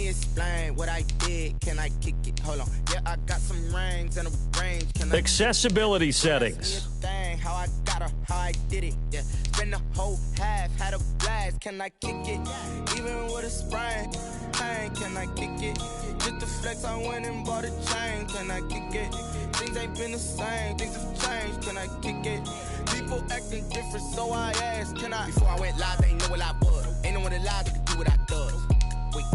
me explain what I did. Can I kick it? Hold on. Yeah, I got some rings and a range. Can I Accessibility settings. How I got her, how I did it. Yeah, spend the whole half, had a blast. Can I kick it? Even with a sprain, can I kick it? Just the flex, I went and bought a chain. Can I kick it? Things ain't been the same, things have changed. Can I kick it? People acting different, so I asked, can I? Before I went live, they ain't know what I was. Ain't no one alive that could do what I does. Wait,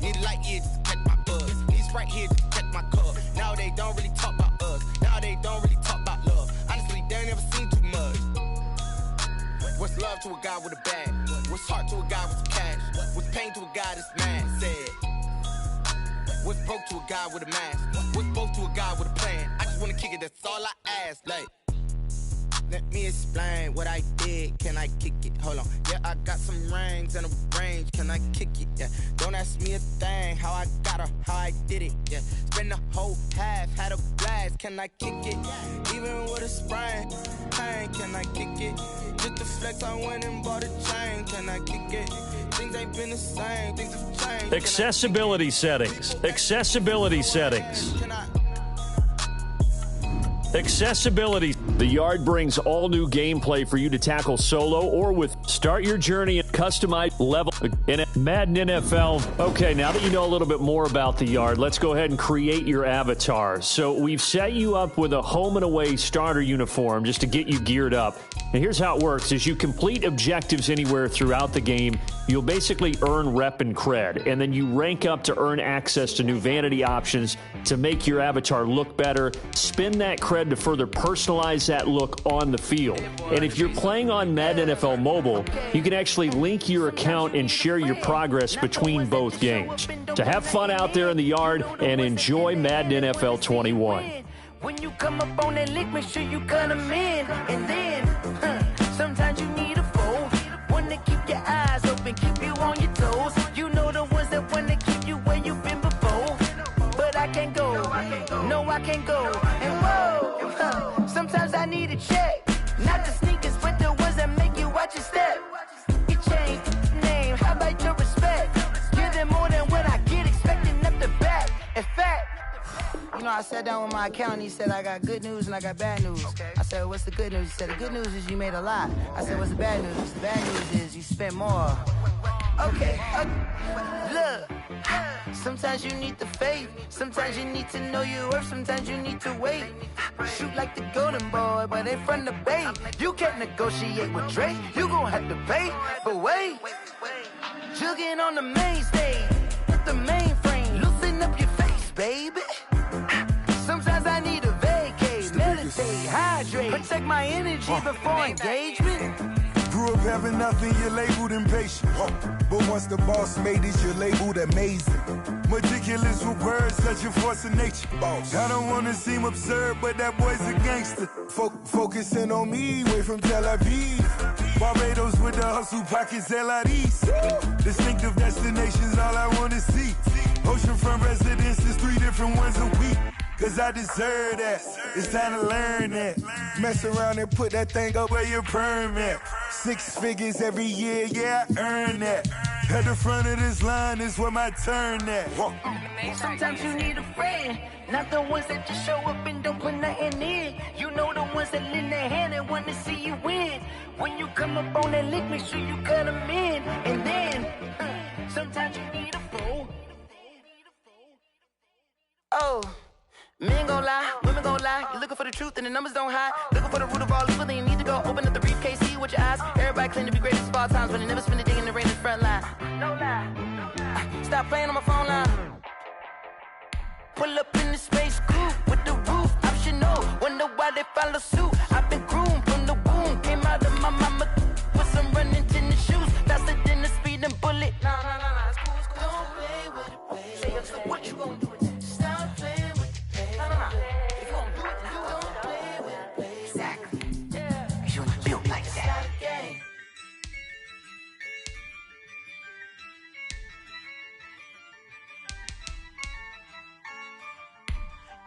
need a light here just to catch my buzz. Need Sprite here just to catch my cup. Now they don't really talk about us. Now they don't really talk about love. Honestly, they ain't never seen too much. What's love to a guy with a bag? What's heart to a guy with some cash? What's pain to a guy that's mad? Said. What's broke to a guy with a mask? What's broke to a guy with a plan? I just wanna kick it, that's all I ask. Like, let me explain what I did. Can I kick it? Hold on. Yeah, I got some rings and a range. Can I kick it? Yeah. Don't ask me a thing. How I got her, how I did it. Yeah. Spend the whole half, had a blast. Can I kick it? Even with a sprain, can I kick it? Just the flex, I went and bought a chain. Can I kick it? Things ain't been the same. Things have changed. Accessibility settings. Accessibility settings. Accessibility. The Yard brings all new gameplay for you to tackle solo or with. Start your journey at customized level in Madden NFL. Okay, now that you know a little bit more about the Yard, let's go ahead and create your avatar. So we've set you up with a home and away starter uniform just to get you geared up. And here's how it works. As you complete objectives anywhere throughout the game, you'll basically earn rep and cred. And then you rank up to earn access to new vanity options to make your avatar look better. Spend that cred to further personalize that look on the field. And if you're playing on Madden NFL Mobile, you can actually link your account and share your progress between both games. To have fun out there in the Yard and enjoy Madden NFL 21. When you come up on that lick, make sure you cut them in. And then, sometimes you need a foe. One to keep your eyes open, keep you on your toes. You know the ones that want to keep you where you've been before. But I can't go, no I can't go. And whoa, sometimes I need a check. Not the sneakers, but the ones that make you watch your step. You change name, how about your respect? Give them more than what I get, expecting up the back. In fact, you know, I sat down with my accountant. He said, I got good news and I got bad news. Okay. I said, what's the good news? He said, the good news is you made a lot. I said, what's the bad news? The bad news is you spent more. Okay. Look, sometimes you need the faith. Sometimes you need to know your worth. Sometimes you need to wait. Shoot like the golden boy, but they from the bay. You can't negotiate with Drake. You gon' have to pay. But wait, jugging on the main stage with the mainframe. Loosen up your face, baby. Sometimes I need a vacate, meditate, hydrate, protect my energy before engagement. Grew up having nothing, you're labeled impatient. But once the boss made it, you're labeled amazing. Meticulous with words, such a force of nature. I don't wanna seem absurd, but that boy's a gangster. Focusing on me, way from Tel Aviv. Barbados with the hustle pockets, LIDs. Distinctive destinations, all I wanna see. Oceanfront residences, 3 different ones a week. Cause I deserve that, it's time to learn that. Mess around and put that thing up where your permit. 6 figures every year, yeah, I earn that. At the front of this line is where my turn at. Sometimes you need a friend, not the ones that just show up and don't put nothing in. You know the ones that lend their hand and want to see you win. When you come up on that lick, make sure you cut them in. And then, sometimes you need a fool. Oh. Men gon' lie, women gon' lie. You're looking for the truth and the numbers don't hide. Looking for the root of all evil, then you need to go open up the briefcase, see with your eyes. Everybody claim to be greatest of all times, but they never spend a day in the rain in the front line. No lie. Stop playing on my phone line. Pull up in the space coupe with the roof optional. Wonder why they follow suit. I've been groomed from the womb. Came out of my mama with some running tennis shoes. Faster than the speeding bullet. No. It's cool. Don't play with it, baby. So what you gon' do? Stop playing. If you gon' do it, then don't play with it. Exactly. Yeah. Cause you ain't built like that.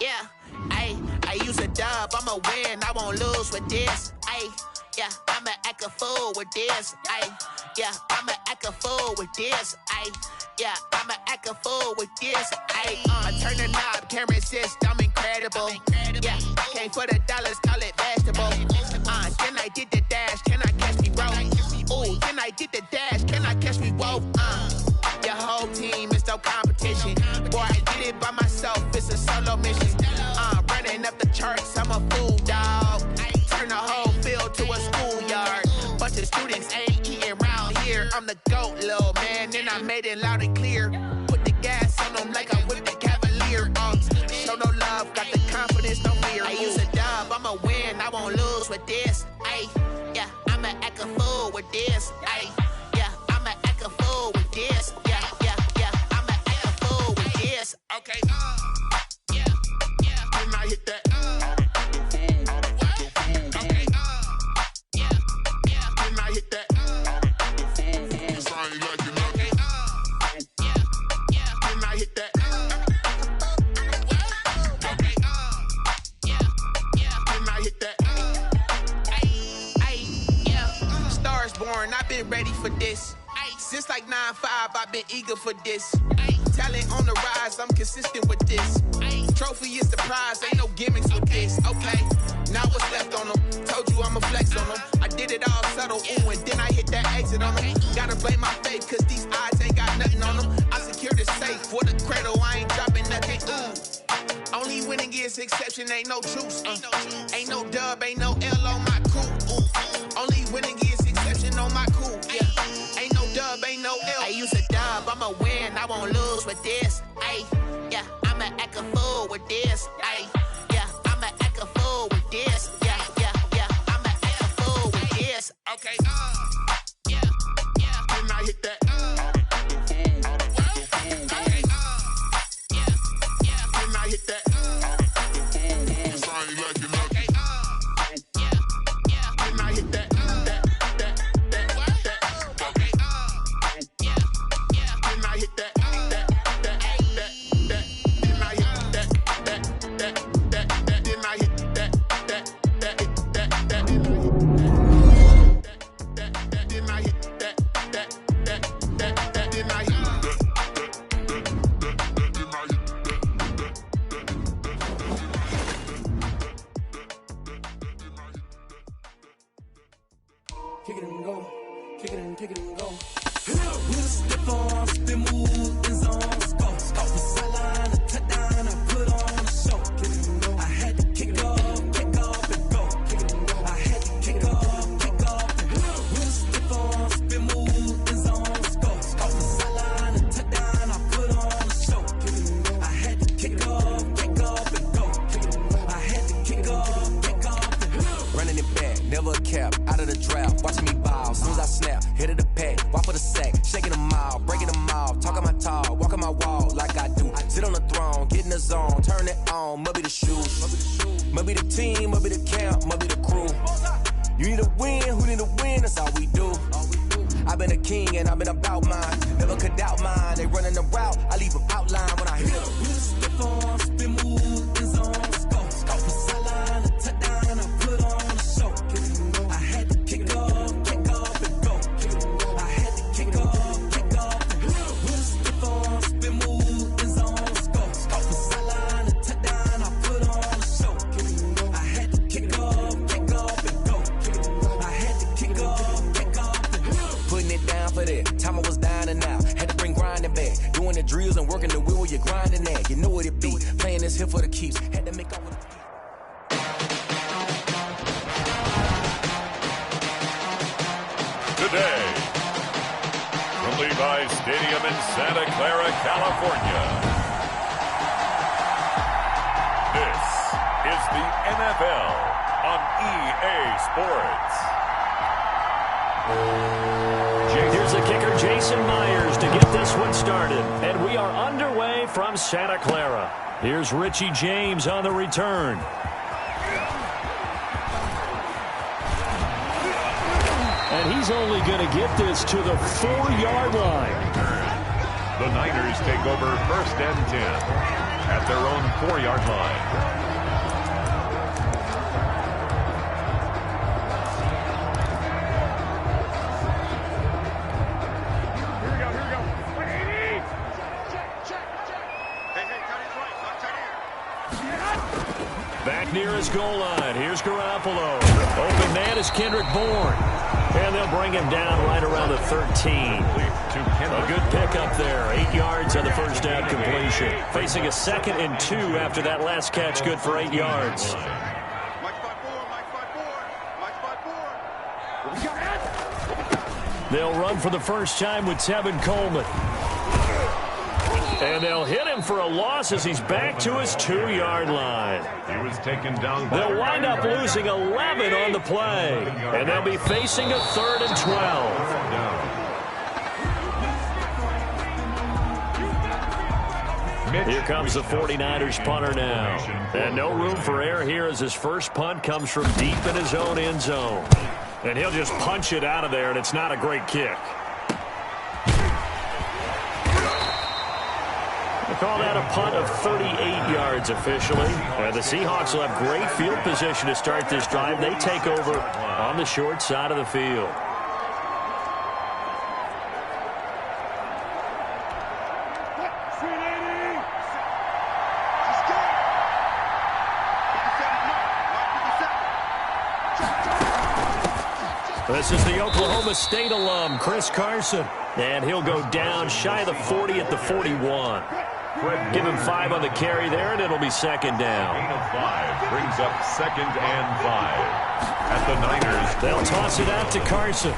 Yeah, I use a dub, I'ma win, I won't lose with this. Yeah, I'ma act a fool with this. Yeah, I'ma act a fool with this. yeah, I'ma act a fool with this. I turn the knob, camera assist, I'm incredible. Yeah, came for the dollars, call it vegetable. Then I did the dash, can I catch me, bro? Ooh, then I did the dash, can I catch me, whoa? Your whole team is no competition. Boy, I did it by myself, it's a solo mission. Running up the charts, I'm a fool, dog. Turn the whole field to a schoolyard. Bunch of students ain't eating round here. I'm the GOAT, little man, and I made it loud and clear. Put the gas on them like I'm with the Cavalier. Show no love, got the confidence, no fear. I use a dub, I'ma win, I won't lose with this. Yeah, I'ma act a fool with this. Yeah, I'ma act a fool with this. Yeah, I'ma act a fool with this. Okay, yeah, when I hit that. I've been ready for this. Since like 9-5, I've been eager for this. Talent on the rise, I'm consistent with this. Trophy is the prize, ain't no gimmicks with this. Okay, now what's left on them? Told you I'ma flex on them. I did it all subtle, ooh, and then I hit that exit on them. Gotta blame my faith, cause these eyes ain't got nothing on them. I secured the safe for the cradle, I ain't dropping nothing, ooh. Only winning is exception, ain't no truce. Ain't no dub, ain't no L on my crew. Ooh. Only winning is exception on my crew. Yeah. Ain't no dub, ain't no L. I use a dub, I'ma win, I won't lose with this. Yeah, I'ma act a fool with this. Yeah, I'ma act a fool with this. Yeah, I'ma act a fool with this. Okay, yeah, when I hit that. When I hit that. Kick it and go, kick it and go. With a stiff arm, spin move, in zone, go. Off the sideline, a touchdown, I put on a show. Kick it and go. I had to kick off and go. Kick it and go. I had to kick off and go. With a stiff arm, spin move, in zone, go. Off the sideline, a touchdown, I put on a show. Kick it and go. I had to kick off and go. Kick it and go. I had to kick off and go. Running it back, never a cap, out of the draft, watching me ball. Soon as I snap, hit of the pack, walk for the sack, shaking them out, breaking them off, talking my talk, walking my wall like I do. Sit on the throne, get in the zone, turn it on, must be the shoes, must be the team, must be the camp, must be the crew. You need a win, who need a win, that's all we do. I've been a king and I've been about mine, never could doubt mine. They running the route, I leave them outline when I hit them. With a stiff arm, spin move, in zone, go. Off the sideline, a touchdown, I put on a show. I had to kick off and go. I had to kick off and go. With a stiff arm, spin move, in zone, go. Off the sideline, a touchdown, I put on a show. I had to kick off and go. I had to kick off and go. Putting it down for that, time I was down and out. Had to bring grinding back, doing the drills and working the wheel where you're grinding at. You know what it be, playing this here for the keeps. Had to make up with Today, from Levi's Stadium in Santa Clara, California, this is the NFL on EA Sports. Here's the kicker, Jason Myers, to get this one started. And we are underway from Santa Clara. Here's Richie James on the return. And he's only going to get this to the 4-yard line. The Niners take over 1st and 10 at their own 4-yard line. near his goal line. Here's Garoppolo. Open man is Kendrick Bourne. And they'll bring him down right around the 13. A good pickup there. 8 yards on the first down completion. Facing a 2nd and 2 after that last catch. Good for 8 yards. They'll run for the first time with Tevin Coleman. And they'll hit him for a loss as he's back to his 2-yard line. He was taken down. They'll wind up losing 11 on the play. And they'll be facing a 3rd and 12. Here comes the 49ers punter now. And no room for error here as his first punt comes from deep in his own end zone. And he'll just punch it out of there, and it's not a great kick. They call that a punt of 38 yards officially. And the Seahawks will have great field position to start this drive. They take over on the short side of the field. This is the Oklahoma State alum, Chris Carson. And he'll go down shy of the 40 at the 41. Give him 5 on the carry there, and it'll be 2nd down. Gain of 5 brings up 2nd and 5. At the Niners. They'll toss it out to Carson.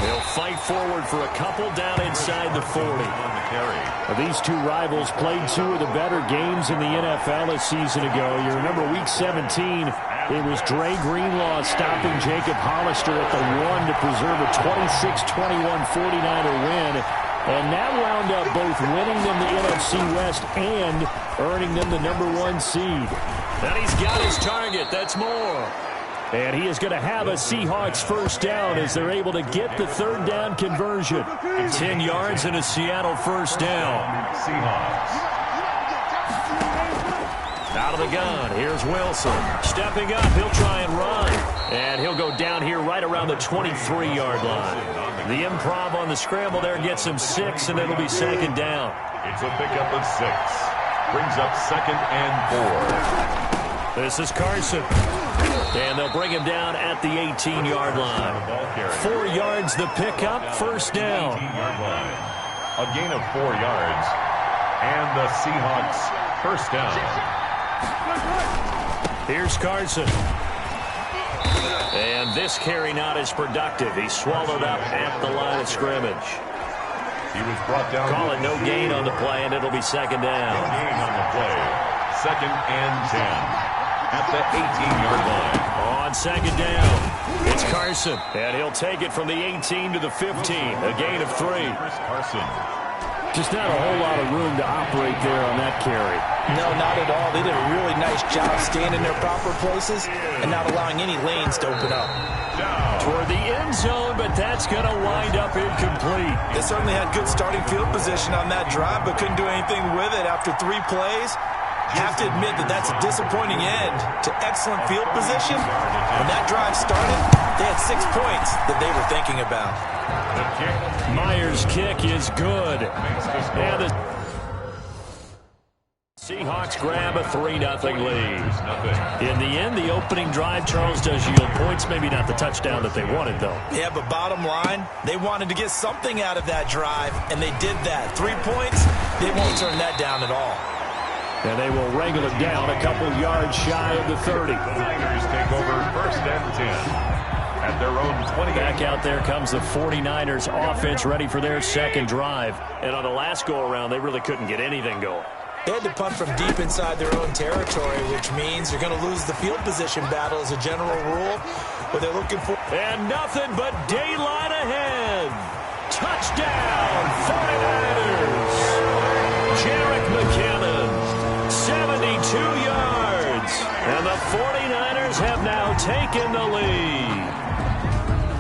He'll fight forward for a couple down inside the 40. On the carry. These two rivals played 2 of the better games in the NFL a season ago. You remember Week 17, it was Dre Greenlaw stopping Jacob Hollister at the 1 to preserve a 26-21 49er win. And that wound up both winning them the NFC West and earning them the #1 seed. And he's got his target. That's more. And he is going to have a Seahawks first down as they're able to get the 3rd down conversion. 10 yards and a Seattle first down. Seahawks. Out of the gun, here's Wilson. Stepping up, he'll try and run. And he'll go down here right around the 23-yard line. The improv on the scramble there gets him 6, and it'll be 2nd down. It's a pickup of 6. Brings up 2nd and 4. This is Carson. And they'll bring him down at the 18-yard line. 4 yards the pickup, first down. 18-yard line. A gain of 4 yards. And the Seahawks first down. Here's Carson. And this carry not as productive. He's swallowed up at the line of scrimmage. He was brought down. Call it no gain on the play, and it'll be 2nd down. No gain on the play. 2nd and 10. At the 18-yard line. On 2nd down, it's Carson. And he'll take it from the 18 to the 15. A gain of 3. Chris Carson. Just not a whole lot of room to operate there on that carry. No, not at all. They did a really nice job staying in their proper places and not allowing any lanes to open up. Toward the end zone, but that's going to wind up incomplete. They certainly had good starting field position on that drive, but couldn't do anything with it after 3 plays. Have to admit that that's a disappointing end to excellent field position. When that drive started, they had 6 points that they were thinking about. Myers' kick is good. And the Seahawks grab a 3-0 lead. In the end, the opening drive, Charles, does yield points. Maybe not the touchdown that they wanted, though. Yeah, but bottom line, they wanted to get something out of that drive, and they did that. 3 points, they won't turn that down at all. And they will wrangle it down a couple yards shy of the 30. The Niners take over 1st and 10. At their own 20. Back out there comes the 49ers offense ready for their 2nd drive. And on the last go-around, they really couldn't get anything going. They had to punt from deep inside their own territory, which means you're going to lose the field position battle as a general rule. What they're looking for. And nothing but daylight ahead. Touchdown, 49ers. Jerick McKinnon, 72 yards. And the 49ers have now taken the lead.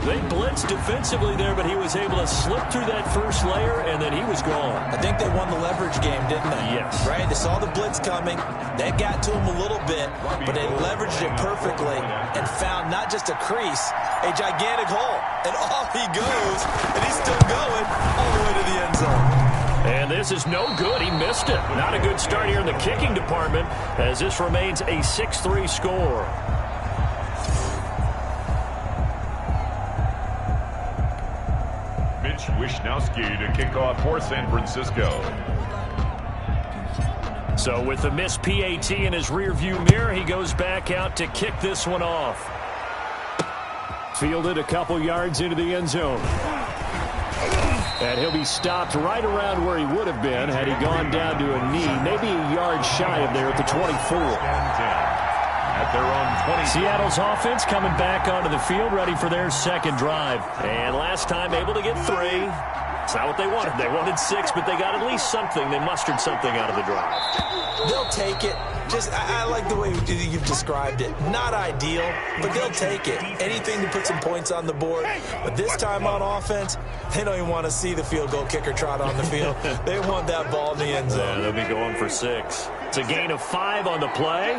They blitzed defensively there, but he was able to slip through that first layer, and then he was gone. I think they won the leverage game, didn't they? Yes. Right? They saw the blitz coming. That got to him a little bit, but they leveraged it perfectly and found not just a crease, a gigantic hole. And off he goes, and he's still going all the way to the end zone. And this This is no good. He missed it. Not a good start here in the kicking department as this remains a 6-3 score. Mitch Wishnowski to kick off for San Francisco. So with the missed PAT in his rearview mirror, he goes back out to kick this one off. Fielded a couple yards into the end zone. And he'll be stopped right around where he would have been had he gone down to a knee, maybe a yard shy of there at the 24. At their own 20. Seattle's offense coming back onto the field, ready for their second drive. And last time able to get 3. It's not what they wanted. They wanted 6, but they got at least something. They mustered something out of the drive. They'll take it. I like the way you've described it. Not ideal, but they'll take it. Anything to put some points on the board. But this time on offense, they don't even want to see the field goal kicker trot on the field. They want that ball in the end zone. Yeah, they'll be going for 6. It's a gain of 5 on the play.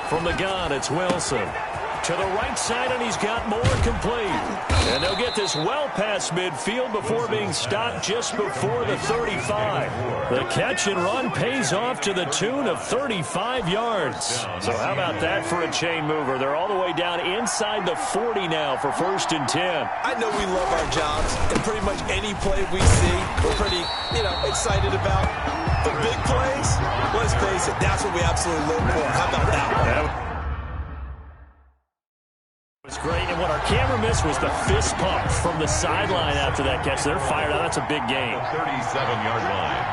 From the gun, it's Wilson. To the right side, and he's got more complete. And they'll get this well past midfield before being stopped just before the 35. The catch and run pays off to the tune of 35 yards. So how about that for a chain mover? They're all the way down inside the 40 now for 1st and 10. I know we love our jobs, and pretty much any play we see, we're pretty, excited about. The big plays, let's face it, that's what we absolutely live for. How about that one? It's great, and what our camera missed was the fist pump from the sideline after that catch. They're fired out. That's a big game. 37-yard line.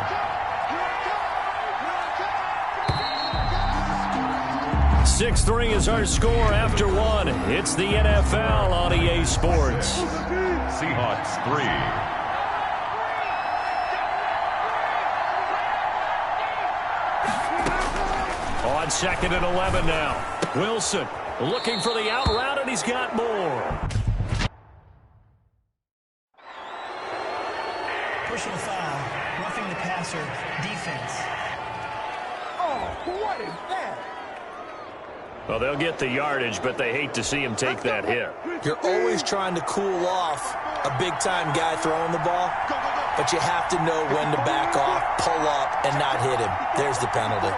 6-3 is our score after 1. It's the NFL on EA Sports. Seahawks 3. On 2nd and 11 now. Wilson looking for the out route, and he's got more. Personal foul, roughing the passer, defense. Oh, what is that? Well, they'll get the yardage, but they hate to see him take that hit. You're always trying to cool off a big-time guy throwing the ball, but you have to know when to back off, pull up, and not hit him. There's the penalty.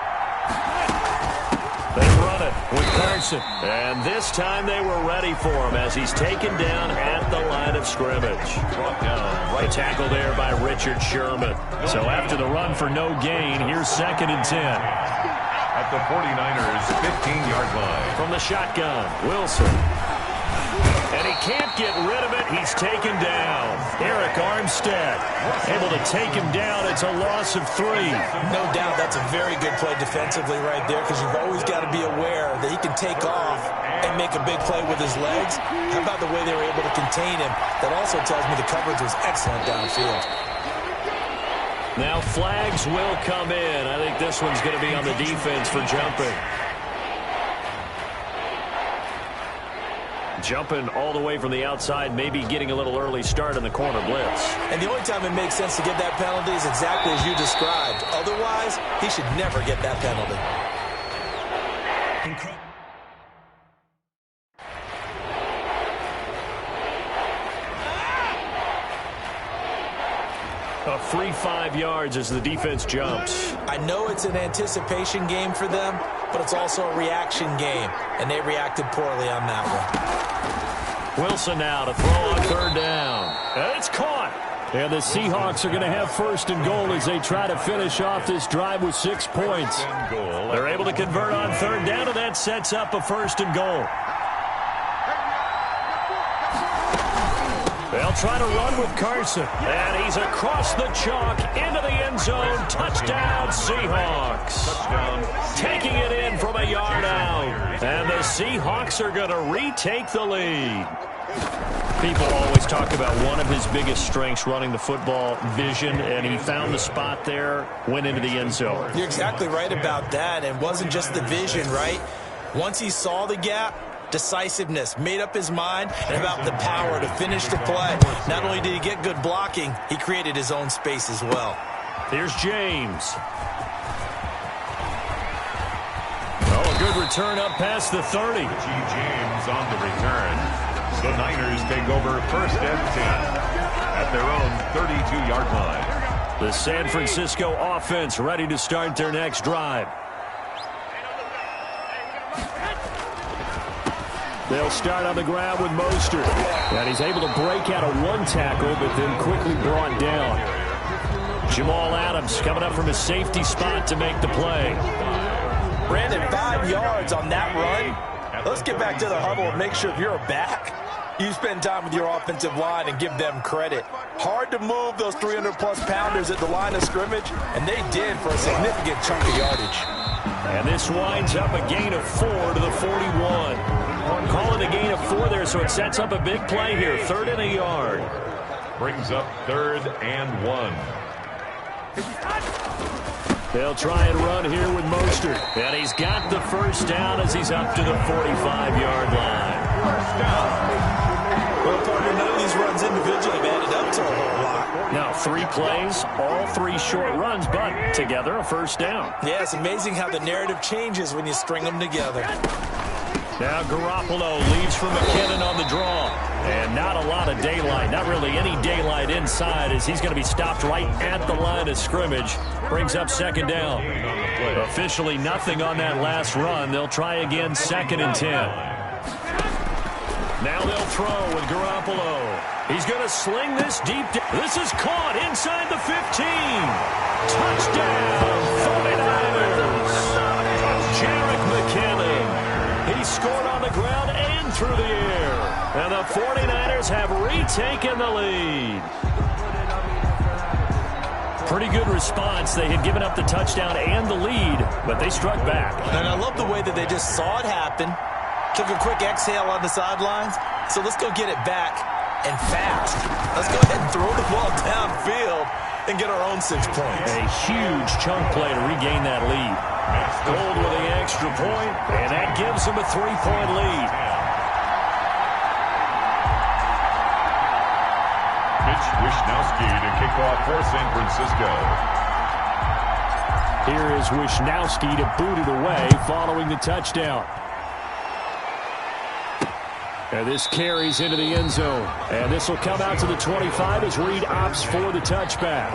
They run it with Carson. And this time they were ready for him as he's taken down at the line of scrimmage. Right tackle there by Richard Sherman. So after the run for no gain, here's 2nd and 10. At the 49ers' 15-yard line. From the shotgun, Wilson. And he can't get rid of it. He's taken down. Eric Armstead able to take him down. It's a loss of 3. No doubt that's a very good play defensively right there because you've always got to be aware that he can take off and make a big play with his legs. How about the way they were able to contain him? That also tells me the coverage was excellent downfield. Now flags will come in. I think this one's going to be on the defense for jumping. Jumping all the way from the outside, maybe getting a little early start in the corner blitz. And the only time it makes sense to get that penalty is exactly as you described. Otherwise, he should never get that penalty. A free 5 yards as the defense jumps. I know it's an anticipation game for them, but it's also a reaction game, and they reacted poorly on that one. Wilson now to throw on 3rd down. And it's caught. And the Seahawks are going to have 1st and goal as they try to finish off this drive with 6 points. They're able to convert on 3rd down, and that sets up a 1st and goal. They'll try to run with Carson. And he's across the chalk into the end zone. Touchdown, Seahawks. Taking it in from a yard out. And the Seahawks are going to retake the lead. People always talk about one of his biggest strengths running the football, vision, and he found the spot there, went into the end zone. You're exactly right about that. And it wasn't just the vision, right? Once he saw the gap, decisiveness, made up his mind, and about the power to finish the play. Not only did he get good blocking, he created his own space as well. Here's James. Oh, a good return up past the 30. James on the return. The Niners take over first and 10 at their own 32-yard line. The San Francisco offense ready to start their next drive. They'll start on the ground with Mostert. And he's able to break out of one tackle, but then quickly brought down. Jamal Adams coming up from his safety spot to make the play. Brandon, 5 yards on that run. Let's get back to the huddle and make sure if you're a back, you spend time with your offensive line and give them credit. Hard to move those 300-plus pounders at the line of scrimmage, and they did for a significant chunk of yardage. And this winds up a gain of 4 to the 41. Call it a gain of 4 there, so it sets up a big play here. 3rd and a yard. Brings up 3rd and 1. They'll try and run here with Mostert. And he's got the first down as he's up to the 45-yard line. First down. Well, partner, none of these runs individually have added up to a whole lot. Now, 3 plays, all 3 short runs, but together a first down. Yeah, it's amazing how the narrative changes when you string them together. Now Garoppolo leads from McKinnon on the draw. And not a lot of daylight, not really any daylight inside as he's going to be stopped right at the line of scrimmage. Brings up 2nd down. Officially nothing on that last run. They'll try again 2nd and 10. Now they'll throw with Garoppolo. He's going to sling this deep. This is caught inside the 15. Touchdown, 49ers. Jerick McKinnon. He scored on the ground and through the air. And the 49ers have retaken the lead. Pretty good response. They had given up the touchdown and the lead, but they struck back. And I love the way that they just saw it happen. Took a quick exhale on the sidelines. So let's go get it back and fast. Let's go ahead and throw the ball downfield and get our own 6 points. A huge chunk play to regain that lead. Gold with the extra point, and that gives them a 3-point lead. Mitch Wishnowsky to kick off for San Francisco. Here is Wishnowsky to boot it away following the touchdown. And this carries into the end zone. And this will come out to the 25 as Reed opts for the touchback.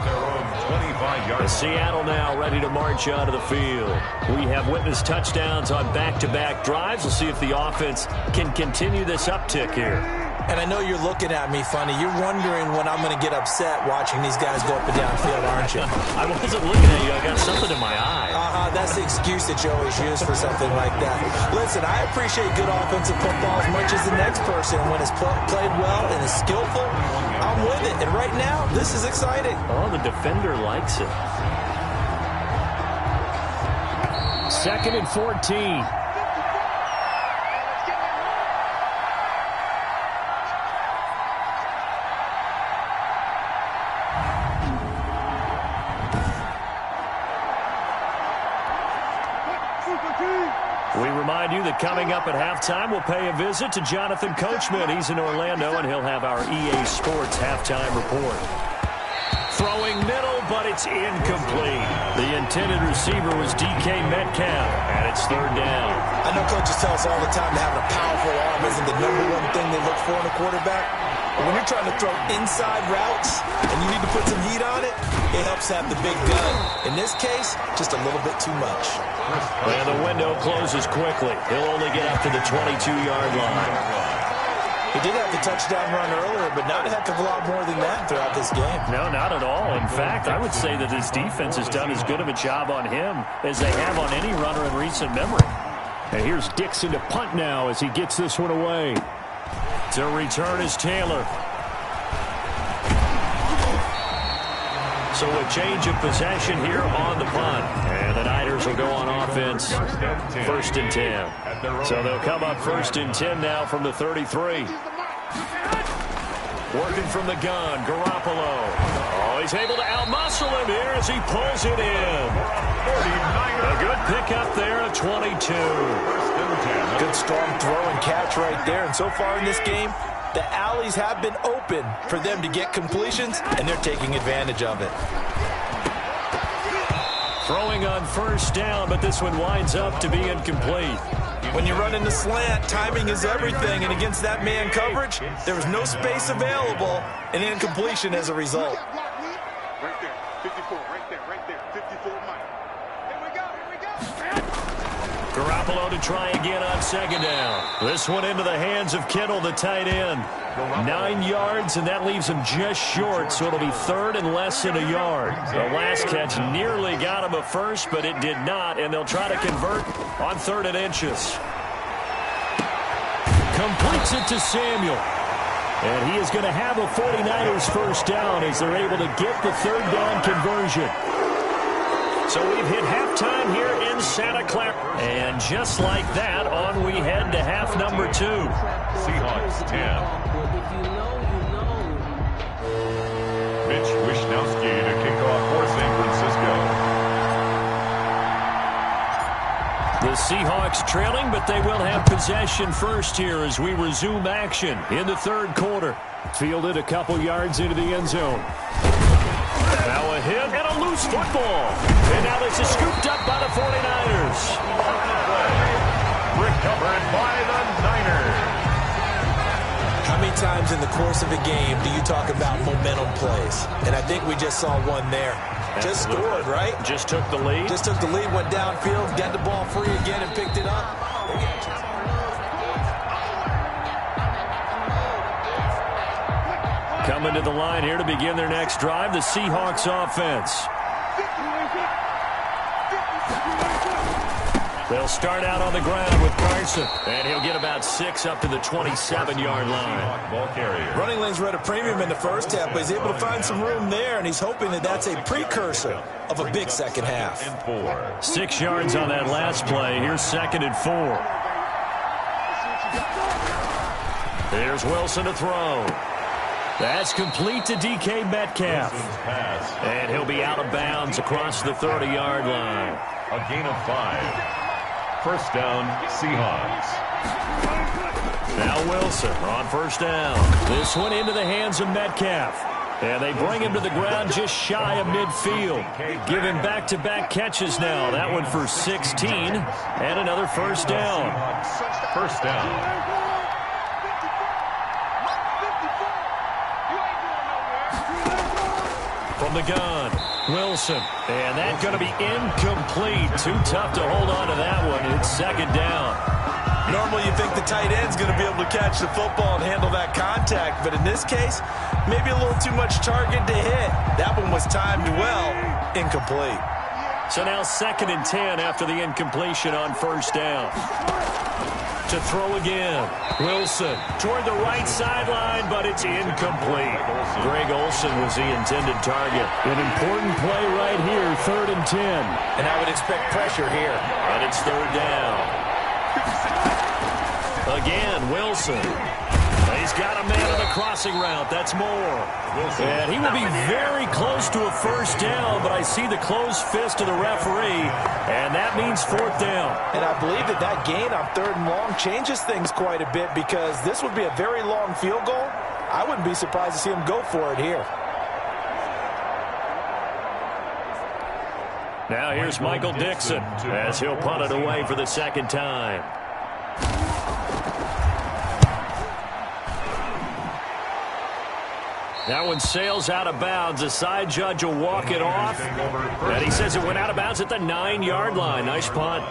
Seattle now ready to march out of the field. We have witnessed touchdowns on back-to-back drives. We'll see if the offense can continue this uptick here. And I know you're looking at me funny. You're wondering when I'm going to get upset watching these guys go up and down field, aren't you? I wasn't looking at you. I got something in my eye. That's the excuse that you always use for something like that. Listen, I appreciate good offensive football as much as the next person. When it's played well and is skillful, I'm with it. And right now, this is exciting. Oh, the defender likes it. 2nd and 14. We remind you that coming up at halftime, we'll pay a visit to Jonathan Coachman. He's in Orlando, and he'll have our EA Sports halftime report. Throwing middle, but it's incomplete. The intended receiver was DK Metcalf, and it's 3rd down. I know coaches tell us all the time that having a powerful arm isn't the #1 thing they look for in a quarterback. But when you're trying to throw inside routes and you need to put some heat on it, it helps have the big gun. In this case, just a little bit too much. And the window closes quickly. He'll only get up to the 22-yard line. He did have the touchdown run earlier, but not a heck of a lot more than that throughout this game. No, not at all. In fact, I would say that his defense has done as good of a job on him as they have on any runner in recent memory. And here's Dixon to punt now as he gets this one away. To return is Taylor. So a change of possession here on the punt. And the Niners will go on offense. 1st and 10. So they'll come up 1st and 10 now from the 33. Working from the gun, Garoppolo. Oh, he's able to outmuscle him here as he pulls it in. A good pickup there at 22. Good strong throw and catch right there. And so far in this game, the alleys have been open for them to get completions, and they're taking advantage of it. Throwing on 1st down, but this one winds up to be incomplete. When you run in the slant, timing is everything, and against that man coverage, there was no space available, and incompletion as a result. Right there, 54, right there, 54 Mike. Here we go. Garoppolo to try again on second down. This one into the hands of Kittle, the tight end. 9 yards, and that leaves him just short, so it'll be third and less than a yard. The last catch nearly got him a first, but it did not, and they'll try to convert on 3rd and inches. Completes it to Samuel. And he is going to have a 49ers first down as they're able to get the 3rd down conversion. So we've hit halftime here in Santa Clara. And just like that, on we head to half number 2. Seahawks 10. Mitch Wishnowsky to kick off for San Francisco. The Seahawks trailing, but they will have possession first here as we resume action in the 3rd quarter. Fielded a couple yards into the end zone. Now a hit and a loose football. And now this is scooped up by the 49ers. Recovered by the Niners. How many times in the course of a game do you talk about momentum plays? And I think we just saw one there. Just scored, right? Just took the lead. Just took the lead, went downfield, got the ball free again, and picked it up. Coming to the line here to begin their next drive, the Seahawks offense. They'll start out on the ground with Carson, and he'll get about 6 up to the 27-yard line. Ball carrier. Running lanes were at a premium in the first half, but he's able to find some room there, and he's hoping that that's a precursor of a big second half. 6 yards on that last play. Here's 2nd and 4. Here's Wilson to throw. That's complete to DK Metcalf. And he'll be out of bounds across the 30-yard line. A gain of 5. First down, Seahawks. Now Wilson on first down. This one into the hands of Metcalf. And they bring him to the ground just shy of midfield. Give him back-to-back catches now. That one for 16. And another first down. First down. From the gun, Wilson. And that's going to be incomplete. Too tough to hold on to that one. It's 2nd down. Normally you think the tight end's going to be able to catch the football and handle that contact, but in this case, maybe a little too much target to hit. That one was timed well, incomplete. So now 2nd and 10 after the incompletion on first down. To throw again. Wilson toward the right sideline, but it's incomplete. Greg Olsen was the intended target. An important play right here, 3rd and 10. And I would expect pressure here. And it's 3rd down. Again, Wilson. He's got a man on the crossing route. That's more. And he will be very close to a first down, but I see the closed fist of the referee, and that means 4th down. And I believe that gain on 3rd and long changes things quite a bit because this would be a very long field goal. I wouldn't be surprised to see him go for it here. Now here's Michael Dixon as he'll punt it away for the 2nd time. That one sails out of bounds. The side judge will walk it off. And he says it went out of bounds at the 9-yard line. Nice punt.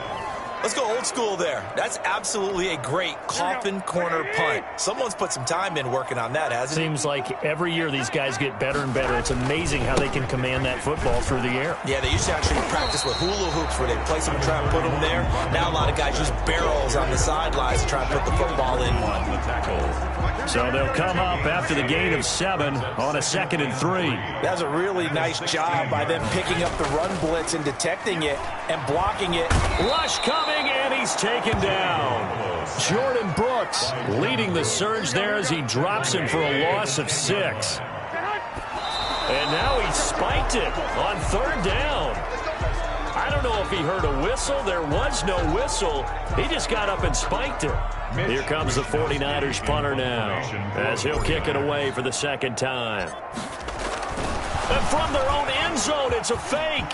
Let's go old school there. That's absolutely a great coffin corner punt. Someone's put some time in working on that, hasn't it? Seems like every year these guys get better and better. It's amazing how they can command that football through the air. Yeah, they used to actually practice with hula hoops where they place them and try and put them there. Now a lot of guys use barrels on the sidelines to try and put the football in. So they'll come up after the gain of 7 on a 2nd and 3. That was a really nice job by them picking up the run blitz and detecting it and blocking it. Rush coming, and he's taken down. Jordan Brooks leading the surge there as he drops him for a loss of 6. And now he spiked it on 3rd down. I don't know if he heard a whistle. There was no whistle. He just got up and spiked it. Here comes the 49ers punter now as he'll kick it away for the 2nd time. And from their own end zone, it's a fake.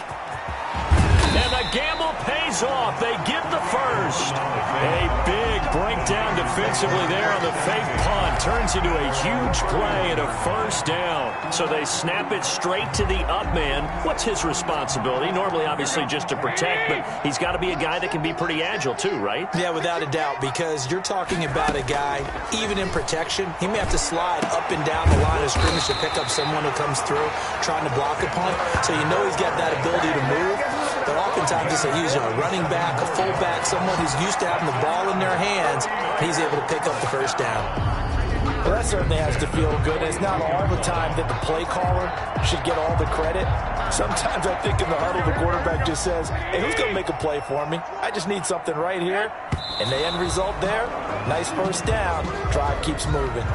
And the gamble pays off. They get the first. A big breakdown defensively there on the fake punt. Turns into a huge play and a first down. So they snap it straight to the up man. What's his responsibility? Normally, obviously, just to protect, but he's got to be a guy that can be pretty agile too, right? Yeah, without a doubt, because you're talking about a guy, even in protection, he may have to slide up and down the line of scrimmage to pick up someone who comes through trying to block a punt. So you know he's got that ability to move. But oftentimes it's a running back, a fullback, someone who's used to having the ball in their hands, and he's able to pick up the first down. Well, that certainly has to feel good. It's not all the time that the play caller should get all the credit. Sometimes I think in the huddle, the quarterback just says, hey, who's going to make a play for me? I just need something right here. And the end result there, nice first down. Drive keeps moving.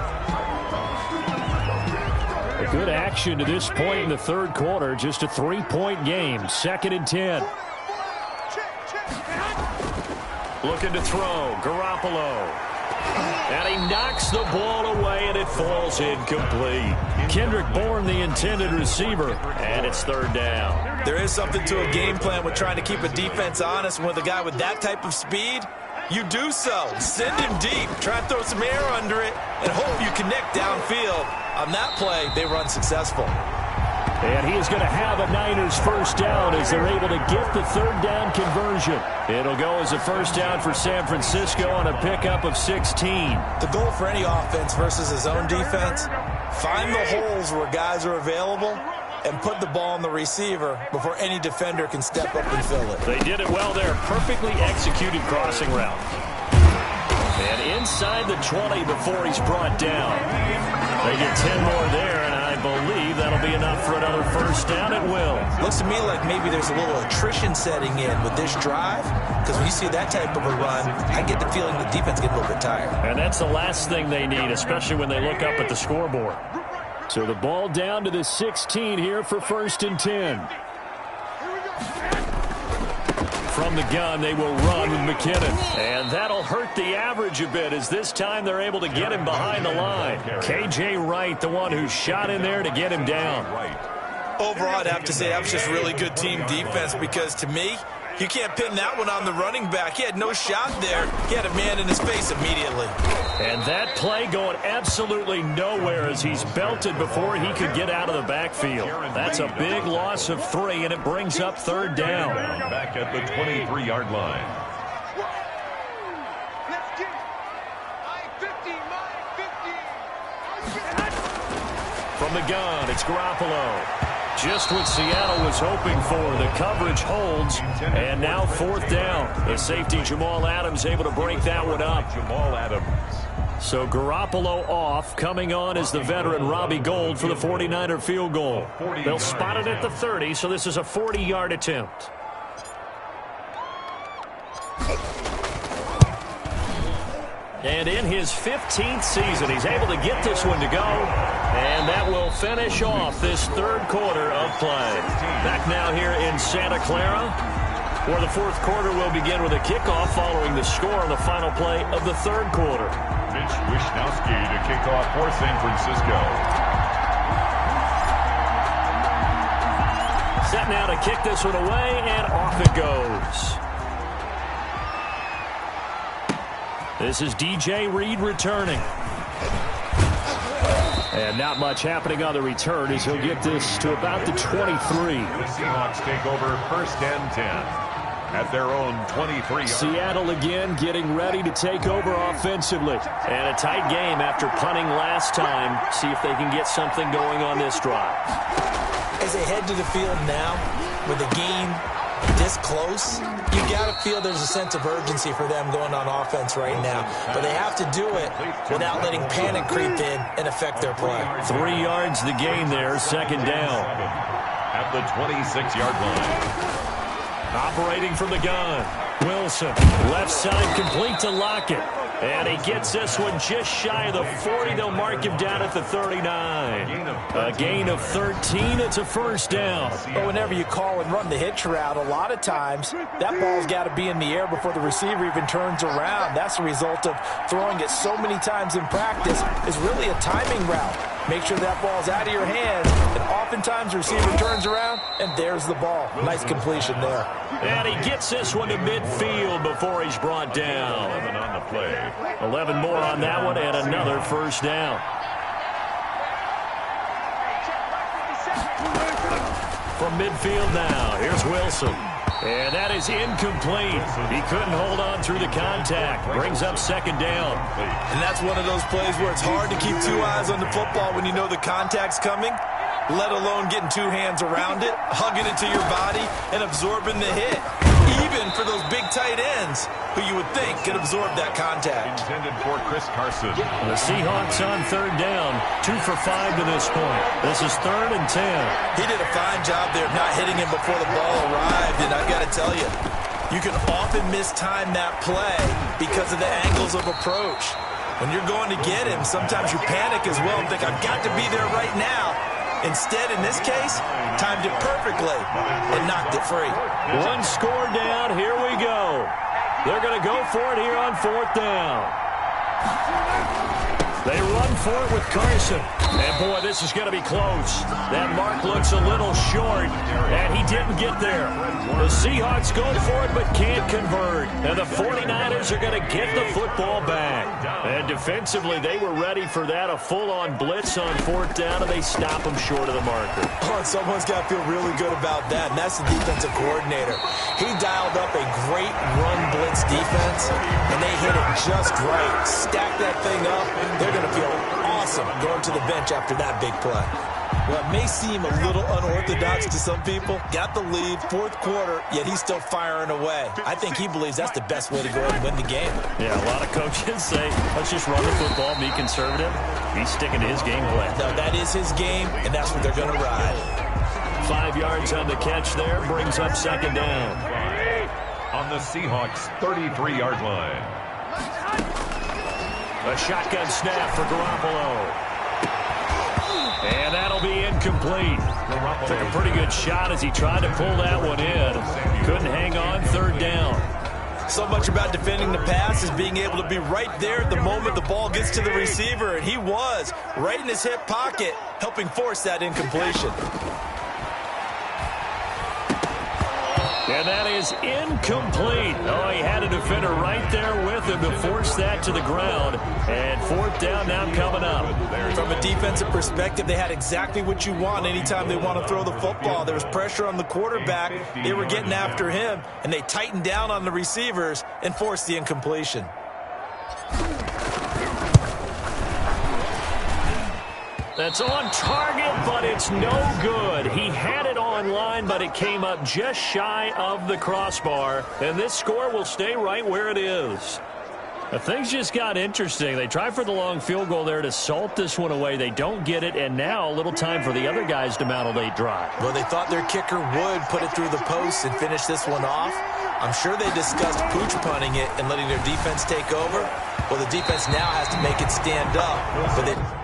A good action to this point in the third quarter. Just a 3-point game. 2nd and 10. Looking to throw. Garoppolo. And he knocks the ball away, and it falls incomplete. Kendrick Bourne, the intended receiver, and it's 3rd down. There is something to a game plan with trying to keep a defense honest. With a guy with that type of speed, you do so. Send him deep. Try to throw some air under it and hope you connect downfield. On that play, they run successful. And he is going to have a Niners first down as they're able to get the 3rd down conversion. It'll go as a first down for San Francisco on a pickup of 16. The goal for any offense versus his own defense, find the holes where guys are available and put the ball on the receiver before any defender can step up and fill it. They did it well there. Perfectly executed crossing route. And inside the 20 before he's brought down. They get 10 more there, and I believe that'll be enough for another first down. It will. Looks to me like maybe there's a little attrition setting in with this drive, because when you see that type of a run, I get the feeling the defense gets a little bit tired. And that's the last thing they need, especially when they look up at the scoreboard. So the ball down to the 16 here for 1st and 10. From the gun, they will run with McKinnon. And that'll hurt the average a bit, as this time they're able to get him behind the line. K.J. Wright, the one who shot in there to get him down. Overall, I'd have to say that was just really good team defense, because to me, you can't pin that one on the running back. He had no shot there. He had a man in his face immediately. And that play going absolutely nowhere as he's belted before he could get out of the backfield. That's a big loss of 3, and it brings up 3rd down. Back at the 23-yard line. From the gun, it's Garoppolo. Just what Seattle was hoping for. The coverage holds, and now 4th down. The safety Jamal Adams able to break that one up. Jamal Adams. So Garoppolo off. Coming on is the veteran Robbie Gould for the 49er field goal. They'll spot it at the 30, so this is a 40-yard attempt. And in his 15th season, he's able to get this one to go. And that will finish off this 3rd quarter of play. Back now here in Santa Clara, where the 4th quarter will begin with a kickoff following the score on the final play of the 3rd quarter. Mitch Wishnowski to kick off for San Francisco. Set now to kick this one away, and off it goes. This is DJ Reed returning. And not much happening on the return as he'll get this to about the 23. The Seahawks take over 1st and 10 at their own 23. Seattle again getting ready to take over offensively. And a tight game after punting last time. See if they can get something going on this drive. As they head to the field now, with the game this close, you got to feel there's a sense of urgency for them going on offense right now. But they have to do it without letting panic creep in and affect their play. 3 yards the gain there, 2nd down. At the 26-yard line. Operating from the gun, Wilson. Left side complete to Lockett. And he gets this one just shy of the 40. They'll mark him down at the 39. A gain of 13. It's a first down. But whenever you call and run the hitch route, a lot of times that ball's got to be in the air before the receiver even turns around. That's the result of throwing it so many times in practice. Is really a timing route. Make sure that ball's out of your hands, and oftentimes the receiver turns around, and there's the ball. Nice completion there. And he gets this one to midfield before he's brought down. 11 on the play. 11 more on that one, and another first down. From midfield now, here's Wilson. And that is incomplete. He couldn't hold on through the contact. Brings up second down. And that's one of those plays where it's hard to keep two eyes on the football when you know the contact's coming, let alone getting two hands around it, hugging it to your body, and absorbing the hit. Even for those big tight ends who you would think could absorb that contact. Intended for Chris Carson. The Seahawks on third down, 2 for 5 to this point. This is 3rd and 10. He did a fine job there of not hitting him before the ball arrived, and I've got to tell you, you can often mistime that play because of the angles of approach. When you're going to get him, sometimes you panic as well and think, I've got to be there right now. Instead, in this case, timed it perfectly and knocked it free. One score down. Here we go. They're going to go for it here on 4th down. They run for it with Carson. And, boy, this is going to be close. That mark looks a little short, and he didn't get there. The Seahawks go for it but can't convert. And the 49ers are going to get the football back. And defensively, they were ready for that, a full-on blitz on 4th down, and they stop them short of the marker. Oh, and someone's got to feel really good about that, and that's the defensive coordinator. He dialed up a great run blitz defense, and they hit it just right. Stack that thing up. They're going to feel awesome going to the bench after that big play. Well, it may seem a little unorthodox to some people. Got the lead, 4th quarter, yet he's still firing away. I think he believes that's the best way to go ahead and win the game. Yeah, a lot of coaches say, let's just run the football, be conservative. He's sticking to his game plan. No, that is his game, and that's what they're going to ride. 5 yards on the catch there, brings up second down. On the Seahawks' 33-yard line. A shotgun snap for Garoppolo. And that'll be incomplete. Took a pretty good shot as he tried to pull that one in. Couldn't hang on, 3rd down. So much about defending the pass is being able to be right there at the moment the ball gets to the receiver. And he was right in his hip pocket, helping force that incompletion. And that is incomplete. Oh, he had a defender right there with him to force that to the ground. And 4th down now coming up. From a defensive perspective, they had exactly what you want anytime they want to throw the football. There was pressure on the quarterback. They were getting after him, and they tightened down on the receivers and forced the incompletion. That's on target, but it's no good. He had it on line, but it came up just shy of the crossbar. And this score will stay right where it is. Now, things just got interesting. They try for the long field goal there to salt this one away. They don't get it, and now a little time for the other guys to mount a late drive. Well, they thought their kicker would put it through the post and finish this one off. I'm sure they discussed pooch punting it and letting their defense take over. Well, the defense now has to make it stand up, but they...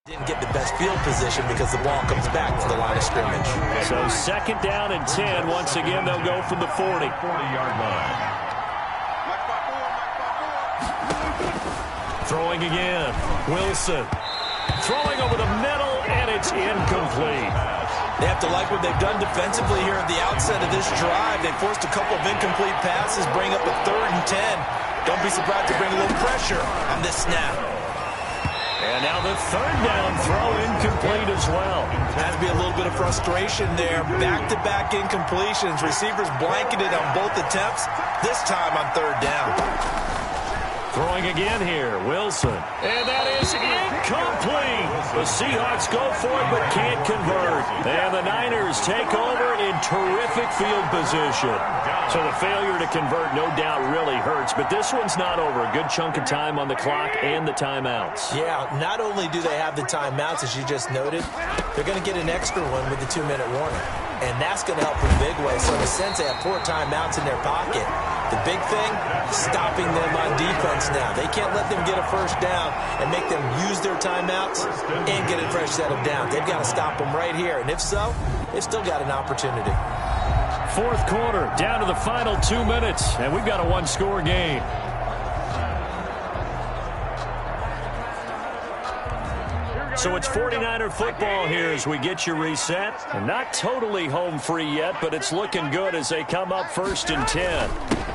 didn't get the best field position because the ball comes back to the line of scrimmage. So 2nd down and 10. Once again, they'll go from the 40. 40-yard line. Throwing again. Wilson. Throwing over the middle, and it's incomplete. They have to like what they've done defensively here at the outset of this drive. They forced a couple of incomplete passes, bring up a 3rd and 10. Don't be surprised to bring a little pressure on this snap. And now the 3rd down throw incomplete as well. Has to be a little bit of frustration there. Back-to-back incompletions. Receivers blanketed on both attempts, this time on 3rd down. Throwing again here, Wilson. And that is incomplete. The Seahawks go for it but can't convert. And the Niners take over in terrific field position. So the failure to convert no doubt really hurts, but this one's not over. A good chunk of time on the clock and the timeouts. Yeah, not only do they have the timeouts, as you just noted, they're going to get an extra one with the 2-minute warning. And that's going to help in a big way. So in a sense, they have 4 timeouts in their pocket. The big thing, stopping them on defense now. They can't let them get a 1st down and make them use their timeouts and get a fresh set of downs. They've got to stop them right here. And if so, they've still got an opportunity. 4th quarter, down to the final 2 minutes, and we've got a 1-score game. So it's 49er football here as we get you reset. And not totally home free yet, but it's looking good as they come up 1st and 10.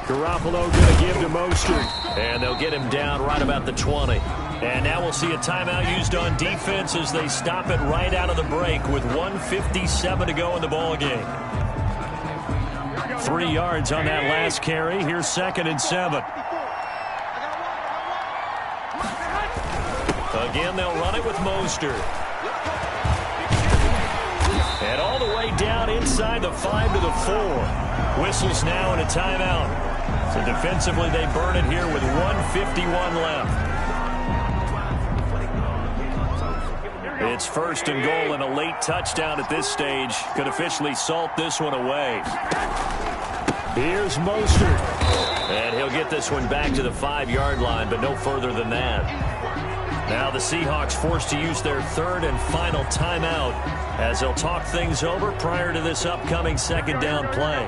Garoppolo going to give to Mostert, and they'll get him down right about the 20. And now we'll see a timeout used on defense as they stop it right out of the break with 1:57 to go in the ballgame. 3 yards on that last carry. Here's 2nd and 7. Again, they'll run it with Mostert. And all the way down inside the 5 to the 4. Whistles now and a timeout. So defensively, they burn it here with 1:51 left. It's 1st and goal, and a late touchdown at this stage could officially salt this one away. Here's Mostert. And he'll get this one back to the 5-yard line, but no further than that. Now the Seahawks forced to use their 3rd and final timeout as they'll talk things over prior to this upcoming 2nd down play.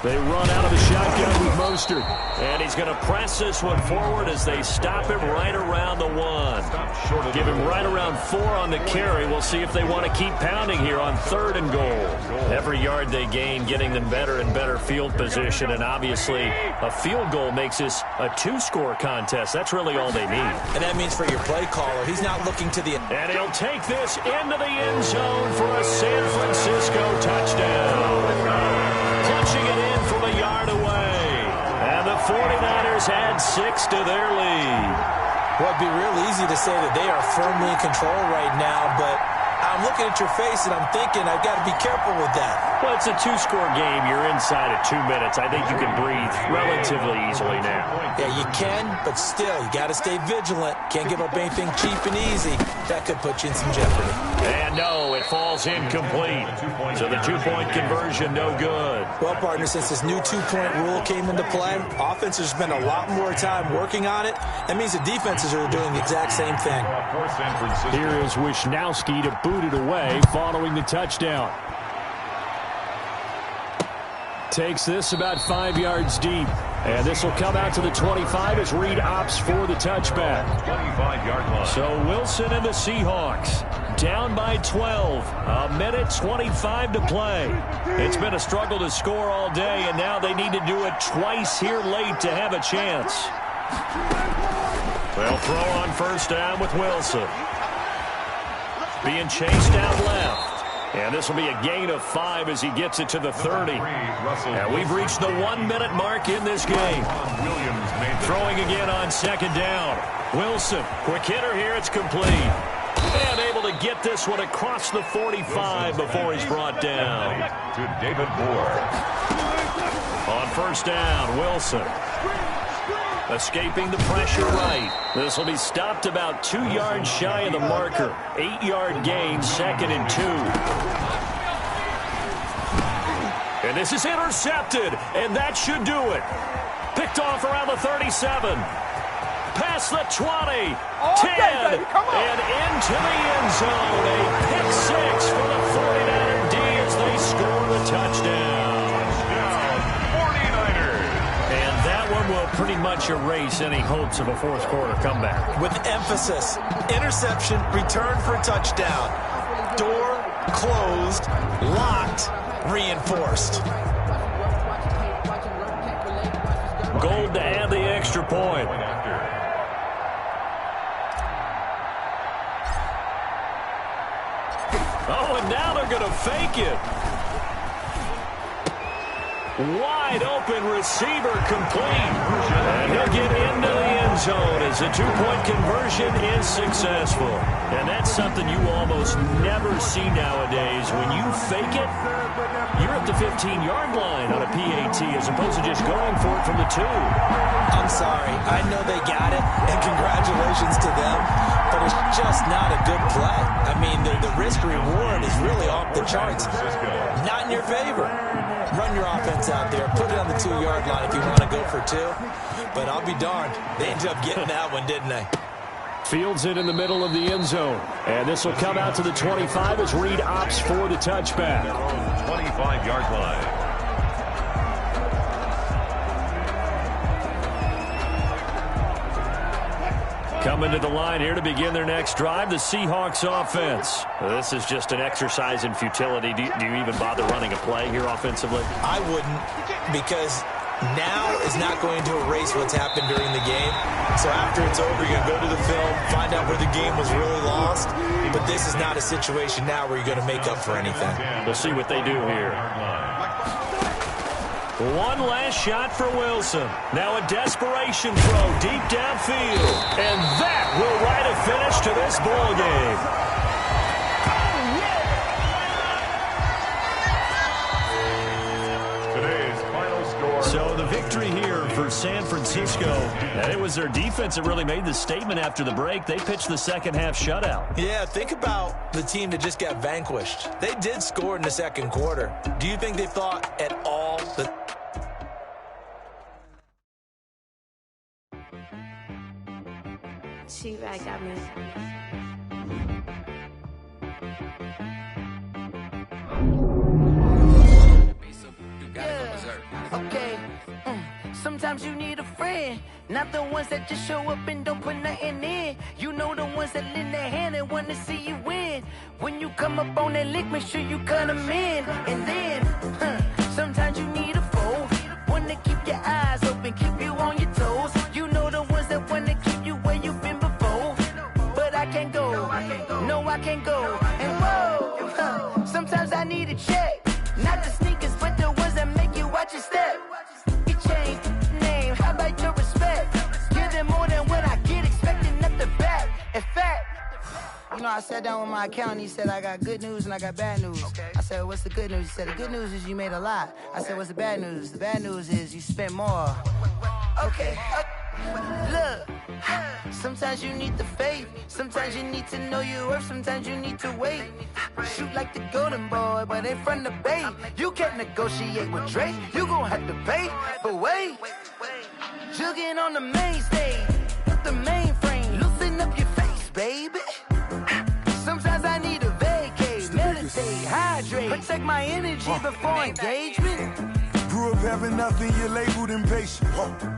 They run out of the shotgun with Mostert. And he's going to press this one forward as they stop him right around the 1. Give him right around 4 on the carry. We'll see if they want to keep pounding here on 3rd and goal. Every yard they gain getting them better and better field position. And obviously a field goal makes this a 2-score contest. That's really all they need. And that means for your play caller, he's not looking to the... And he'll take this into the end zone for a San Francisco touchdown. Punching it in from a yard away. And the 49ers add 6 to their lead. Well, it'd be real easy to say that they are firmly in control right now, but I'm looking at your face and I'm thinking I've got to be careful with that. Well, it's a 2-score game. You're inside of 2 minutes. I think you can breathe relatively easily now. Yeah, you can, but still, you got to stay vigilant. Can't give up anything cheap and easy. That could put you in some jeopardy. And no, it falls incomplete. So the 2-point conversion, no good. Well, partner, since this new 2-point rule came into play, offenses spend a lot more time working on it. That means the defenses are doing the exact same thing. Here is Wisnowski to boot it away following the touchdown. Takes this about 5 yards deep. And this will come out to the 25 as Reed opts for the touchback. 25-yard line. So Wilson and the Seahawks down by 12. 1:25 to play. It's been a struggle to score all day, and now they need to do it twice here late to have a chance. They'll throw on 1st down with Wilson. Being chased out left. And this will be a gain of 5 as he gets it to the 30. And we've reached the 1-minute mark in this game. Throwing again on 2nd down. Wilson, quick hitter here, it's complete. And able to get this one across the 45 before he's brought down. To David Moore. On 1st down, Wilson. Escaping the pressure right. This will be stopped about 2 yards shy of the marker. 8-yard gain, 2nd and 2. And this is intercepted, and that should do it. Picked off around the 37. Past the 20. 10. And into the end zone. A pick 6 for the 49er D as they score the touchdown. 49ers. And that one will pretty much erase any hopes of a fourth quarter comeback. With emphasis, interception, return for a touchdown. Door closed, locked, reinforced. Gold to add the extra point. Oh, and now they're going to fake it. Wide open receiver complete. And he'll get into the end zone as the two-point conversion is successful. And that's something you almost never see nowadays. When you fake it, you're at the 15-yard line on a PAT as opposed to just going for it from the 2. I'm sorry. I know they got it, and congratulations to them, but it's just not a good play. I mean, the risk-reward is really off the charts. Not in your favor. Run your offense out there. Put it on the 2-yard line if you want to go for 2. But I'll be darned. They ended up getting that one, didn't they? Fields it in the middle of the end zone. And this will come out to the 25 as Reed opts for the touchback. 25-yard line. Coming to the line here to begin their next drive, the Seahawks offense. This is just an exercise in futility. Do you even bother running a play here offensively? I wouldn't, because now is not going to erase what's happened during the game. So after it's over, you're going to go to the film, find out where the game was really lost. But this is not a situation now where you're going to make up for anything. We'll see what they do here. One last shot for Wilson. Now a desperation throw deep downfield. And that will write a finish to this ball game. Today's final score. So the victory here for San Francisco. And it was their defense that really made the statement after the break. They pitched the second half shutout. Yeah, think about the team that just got vanquished. They did score in the second quarter. Do you think they thought at all that... She-Rag got me. Okay. Sometimes you need a friend, not the ones that just show up and don't put nothing in. You know the ones that lend their hand and want to see you win. When you come up on that lick, make sure you cut them in. And then, sometimes you need a foe, one to keep your eyes open, keep you on your toes. You know the ones that want to keep you where you've been before. But I can't go, no I can't go. And whoa, sometimes I need a check, not the sneakers but the ones that make you watch your step. You change name, how about your respect? Give them more than what I get, expecting nothing back. In fact, you know, I sat down with my accountant. He said, I got good news and I got bad news. Okay. I said, what's the good news? He said, the good news is you made a lot. I said, what's the bad news? The bad news is you spent more. Okay. Look, sometimes you need the faith. Sometimes you need to know your worth. Sometimes you need to wait. Shoot like the golden boy, but in front of the bay. You can't negotiate with Drake. You gon' have to pay. But wait, jugging on the main stage. The mainframe, loosen up your face, baby. Sometimes I need a vacate, meditate, hydrate, protect my energy before engagement. Grew up having nothing, you're labeled impatient.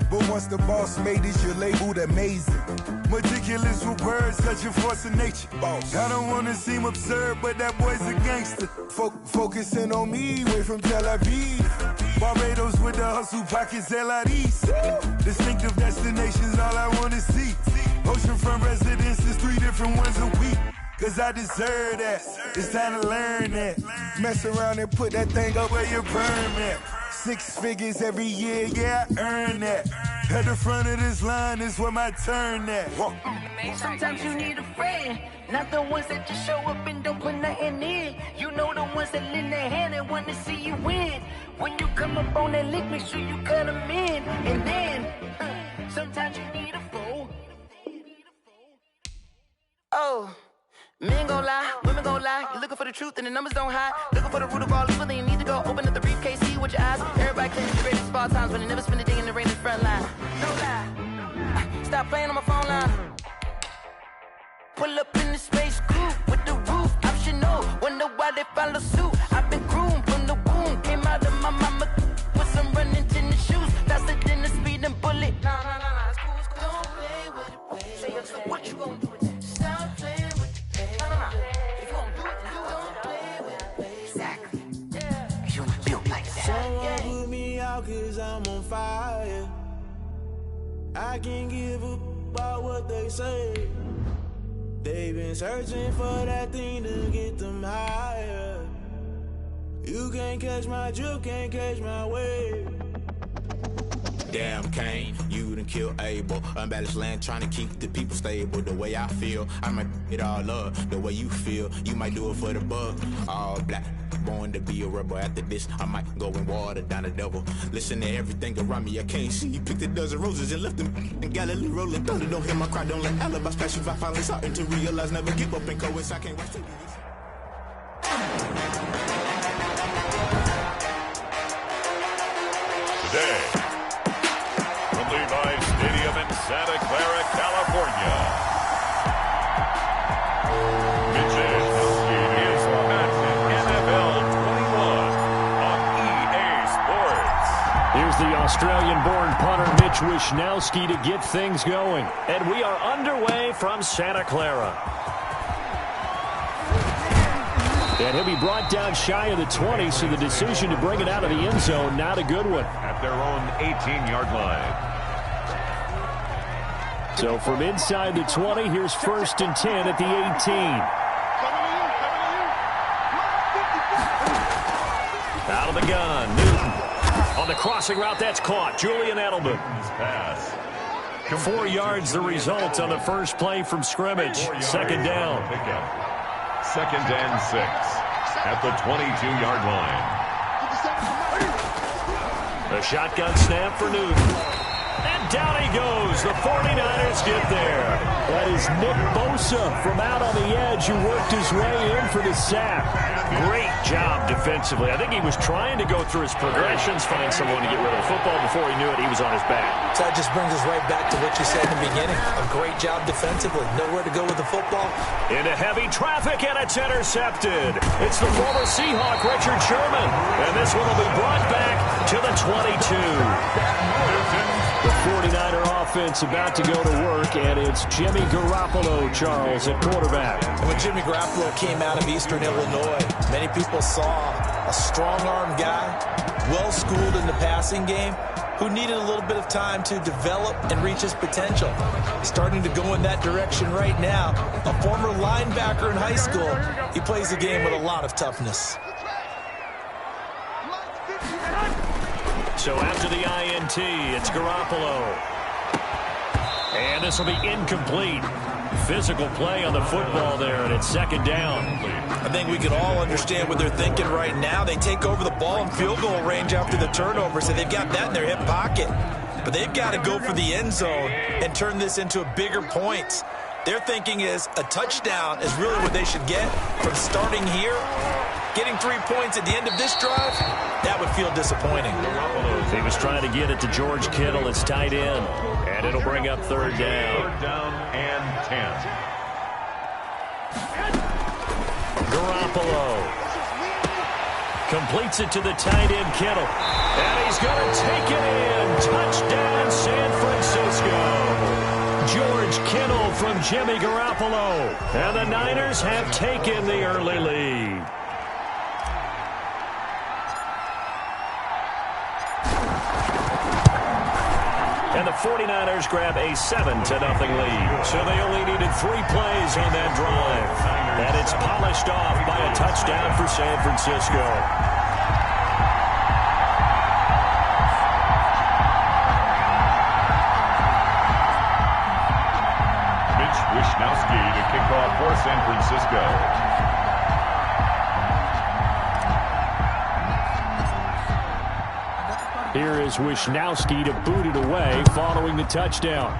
But once the boss made it, you're labeled amazing. Meticulous with words, such a force of nature. I don't wanna seem absurd, but that boy's a gangster. Focusing on me, way from Tel Aviv. Barbados with the hustle pockets, LIDs. Distinctive destinations, all I wanna see. Oceanfront residences, 3 different ones a week. Cause I deserve that, it's time to learn that. Mess around and put that thing up where your perm at. 6 figures every year, yeah, I earn that. At the front of this line is where my turn at. Sometimes you need a friend, not the ones that just show up and don't put nothing in. You know the ones that lend their hand and want to see you win. When you come up on that lick, make sure you cut them in. And then, sometimes you need a foe. Oh. Men gon' lie, women gon' lie. You're looking for the truth and the numbers don't hide. Looking for the root of all evil, then you need to go open up the briefcase, see with your eyes. Everybody claims the greatest of all times, but they never spend a day in the rain in the front line. No lie, stop playing on my phone line. Pull up in the space coupe with the roof optional. Wonder why they follow suit. I've been groomed from the womb, now 'cause I'm on fire. I can't give up about what they say. They've been searching for that thing to get them higher. You can't catch my drift, can't catch my wave. Damn, Kane, you done killed Abel. Unbalanced land, trying to keep the people stable. The way I feel, I might it all up. The way you feel, you might do it for the buck. All black, born to be a rebel. After this, I might go and water down the devil. Listen to everything around me, I can't see. Picked a dozen roses and left them in Galilee rolling thunder. Don't hear my cry, don't let alibi splash. If I finally starting to realize, never give up and coincide. I can't wait to do this. Today, from Levi's Stadium in Santa Clara, California, Mitch Wishnowsky is Madden NFL 21 on EA Sports. Here's the Australian-born punter Mitch Wishnowsky to get things going. And we are underway from Santa Clara. And he'll be brought down shy of the 20, so the decision to bring it out of the end zone, not a good one. At their own 18-yard line. So from inside the 20, here's 1st and 10 at the 18. Out of the gun, Newton. On the crossing route, that's caught. Julian Edelman. Pass. 4 yards the result on the first play from scrimmage. 2nd down. 2nd and 6 at the 22-yard line. A shotgun snap for Newton. And down he goes. The 49ers get there. That is Nick Bosa from out on the edge who worked his way in for the sack. Great job defensively. I think he was trying to go through his progressions, find someone to get rid of the football. Before he knew it, he was on his back. So that just brings us right back to what you said in the beginning. A great job defensively. Nowhere to go with the football. Into heavy traffic, and it's intercepted. It's the former Seahawk, Richard Sherman. And this one will be brought back to the 22. The 49er offense about to go to work, and it's Jimmy Garoppolo, Charles, at quarterback. And when Jimmy Garoppolo came out of Eastern Illinois, many people saw a strong-arm guy, well-schooled in the passing game, who needed a little bit of time to develop and reach his potential. Starting to go in that direction right now. A former linebacker in high school, he plays the game with a lot of toughness. So after the INT, it's Garoppolo. And this will be incomplete. Physical play on the football there, and it's 2nd down. I think we can all understand what they're thinking right now. They take over the ball in field goal range after the turnover, so they've got that in their hip pocket. But they've got to go for the end zone and turn this into a bigger point. Their thinking is a touchdown is really what they should get from starting here. Getting 3 points at the end of this drive, that would feel disappointing. He was trying to get it to George Kittle, his tight end, and it'll bring up 3rd down. 3rd down and 10. Garoppolo completes it to the tight end, Kittle. And he's going to take it in. Touchdown, San Francisco. George Kittle from Jimmy Garoppolo. And the Niners have taken the early lead. And the 49ers grab a 7-0 lead. So they only needed 3 plays on that drive. And it's polished off by a touchdown for San Francisco. Mitch Wishnowsky to kick off for San Francisco. Here is Wishnowsky to boot it away following the touchdown.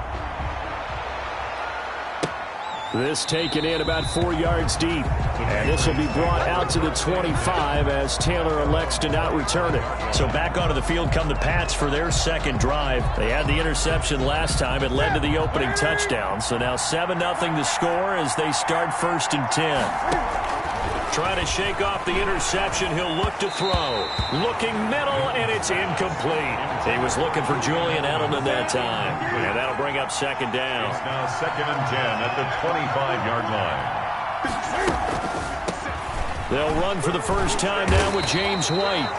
This taken in about 4 yards deep. And this will be brought out to the 25 as Taylor elects to not return it. So back onto the field come the Pats for their 2nd drive. They had the interception last time. It led to the opening touchdown. So now 7-0 the score as they start 1st and 10. Trying to shake off the interception. He'll look to throw. Looking middle, and it's incomplete. He was looking for Julian Edelman that time. And that'll bring up 2nd down. It's now 2nd and 10 at the 25-yard line. They'll run for the first time now with James White.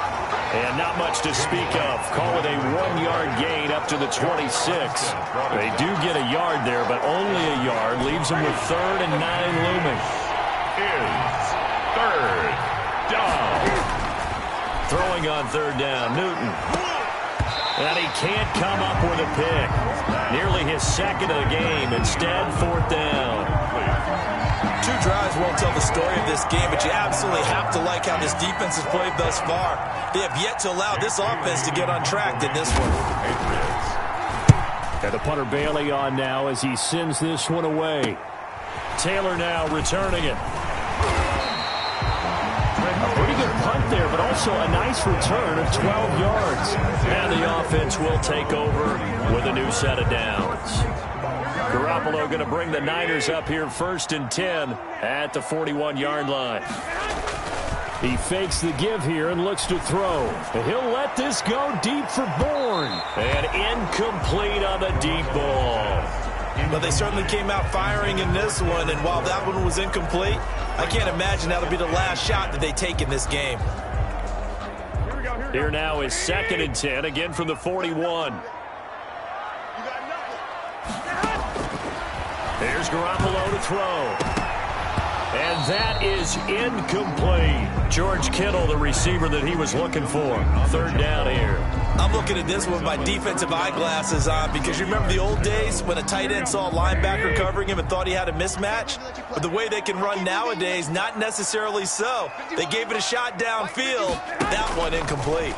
And not much to speak of. Call it a 1-yard gain up to the 26. They do get a yard there, but only a yard. Leaves them with 3rd and 9 looming. Is 3rd down. Throwing on 3rd down, Newton. And he can't come up with a pick. Nearly his 2nd of the game. Instead, 4th down. 2 drives won't tell the story of this game, but you absolutely have to like how this defense has played thus far. They have yet to allow this offense to get on track in this one. And the punter Bailey on now as he sends this one away. Taylor now returning it. A pretty good punt there, but also a nice return of 12 yards. And the offense will take over with a new set of downs. Garoppolo going to bring the Niners up here 1st and 10 at the 41-yard line. He fakes the give here and looks to throw. He'll let this go deep for Bourne. And incomplete on the deep ball. But they certainly came out firing in this one, and while that one was incomplete, I can't imagine that'll be the last shot that they take in this game. Here now is 2nd and 10, again from the 41. There's Garoppolo to throw. And that is incomplete. George Kittle, the receiver that he was looking for. 3rd down here. I'm looking at this with my defensive eyeglasses on because you remember the old days when a tight end saw a linebacker covering him and thought he had a mismatch? But the way they can run nowadays, not necessarily so. They gave it a shot downfield. That one incomplete.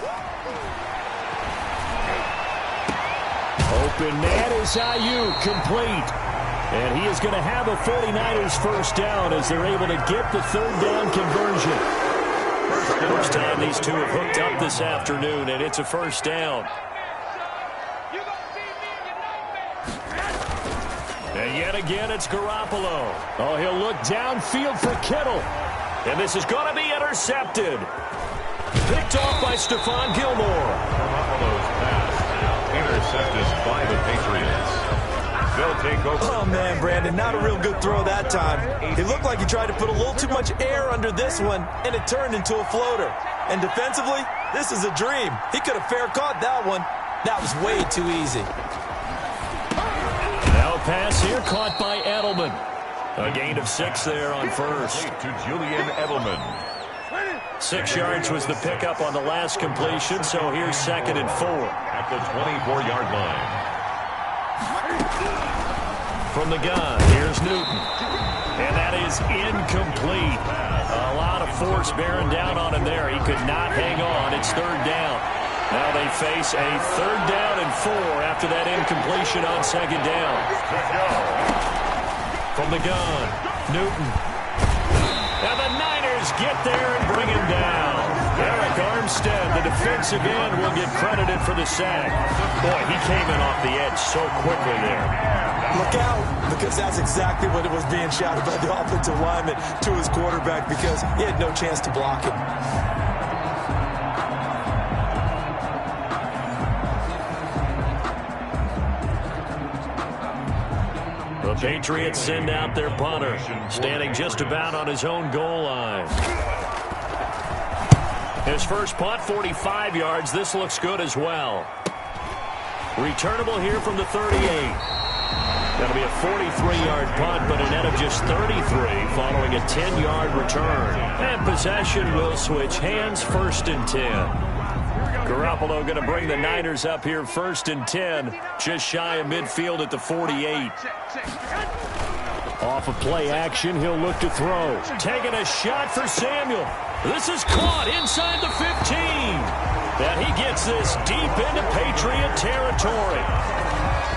Open man is Ayuk, complete. And he is going to have a 49ers 1st down as they're able to get the 3rd down conversion. First time these two have hooked up this afternoon, and it's a 1st down. And yet again, it's Garoppolo. Oh, he'll look downfield for Kittle. And this is going to be intercepted. Picked off by Stephon Gilmore. Garoppolo's pass intercepted by the Patriots. They'll take over. Oh, man, Brandon, not a real good throw that time. It looked like he tried to put a little too much air under this one, and it turned into a floater. And defensively, this is a dream. He could have fair caught that one. That was way too easy. Now a pass here caught by Edelman. A gain of 6 there on 1st. To Julian Edelman. 6 yards was the pickup on the last completion, so here's 2nd and 4. At the 24-yard line. From the gun, here's Newton. And that is incomplete. A lot of force bearing down on him there. He could not hang on. It's 3rd down. Now they face a 3rd down and 4 after that incompletion on 2nd down. From the gun, Newton. And the Niners get there and bring him down. Eric Armstead, the defensive end, will get credited for the sack. Boy, he came in off the edge so quickly there. Look out, because that's exactly what it was being shouted by the offensive lineman to his quarterback because he had no chance to block him. The Patriots send out their punter, standing just about on his own goal line. His first punt, 45 yards. This looks good as well. Returnable here from the 38. That'll be a 43-yard punt, but a net of just 33 following a 10-yard return. And possession will switch hands, 1st and 10. Garoppolo going to bring the Niners up here 1st and 10, just shy of midfield at the 48. Off of play action, he'll look to throw. Taking a shot for Samuel. This is caught inside the 15. And he gets this deep into Patriot territory.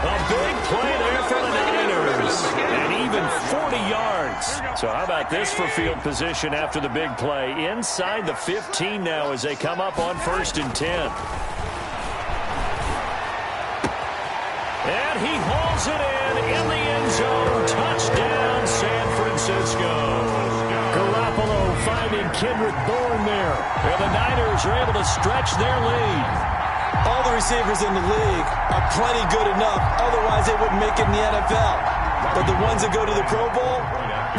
A big play there for the Niners. And even 40 yards. So how about this for field position after the big play? Inside the 15 now as they come up on 1st and 10. And he hauls it in the end zone. Touchdown, San Francisco. Garoppolo finding Kendrick Bourne there. And the Niners are able to stretch their lead. All the receivers in the league are plenty good enough. Otherwise, they wouldn't make it in the NFL. But the ones that go to the Pro Bowl,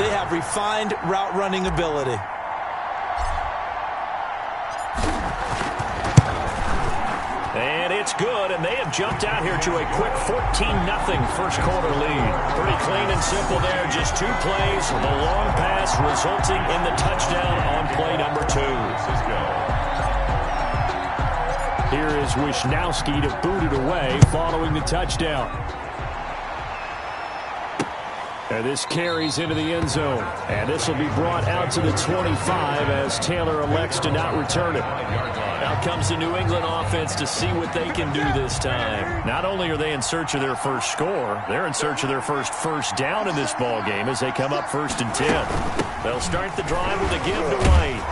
they have refined route running ability. And it's good, and they have jumped out here to a quick 14-0 first quarter lead. Pretty clean and simple there. Just 2 plays. The long pass resulting in the touchdown on play number 2. Here is Wisnowski to boot it away following the touchdown. And this carries into the end zone. And this will be brought out to the 25 as Taylor elects to not return it. Out comes the New England offense to see what they can do this time. Not only are they in search of their first score, they're in search of their first down in this ball game as they come up 1st and 10. They'll start the drive with a give to White.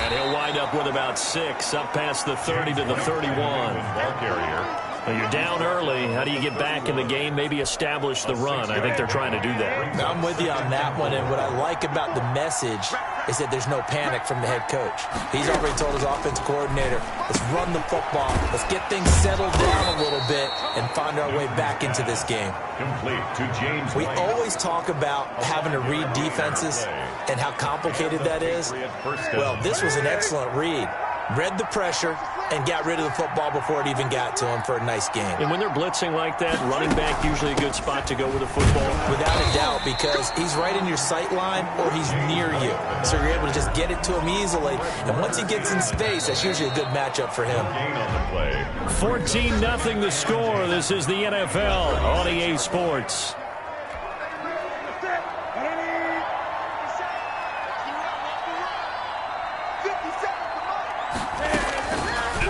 And he'll wind up with about 6 up past the 30 to the 31. Ball carrier. Well, you're down early. How do you get back in the game? Maybe establish the run. I think they're trying to do that. I'm with you on that one, and what I like about the message is that there's no panic from the head coach. He's already told his offensive coordinator, let's run the football, let's get things settled down a little bit and find our way back into this game. Complete to James We White. always talk about having to read defenses and how complicated that is. Well, this was an excellent read. Read the pressure and got rid of the football before it even got to him for a nice game. And when they're blitzing like that, running back usually a good spot to go with the football. Without a doubt, because he's right in your sight line or he's near you. So you're able to just get it to him easily. And once he gets in space, that's usually a good matchup for him. 14-0 the score. This is the NFL on EA Sports.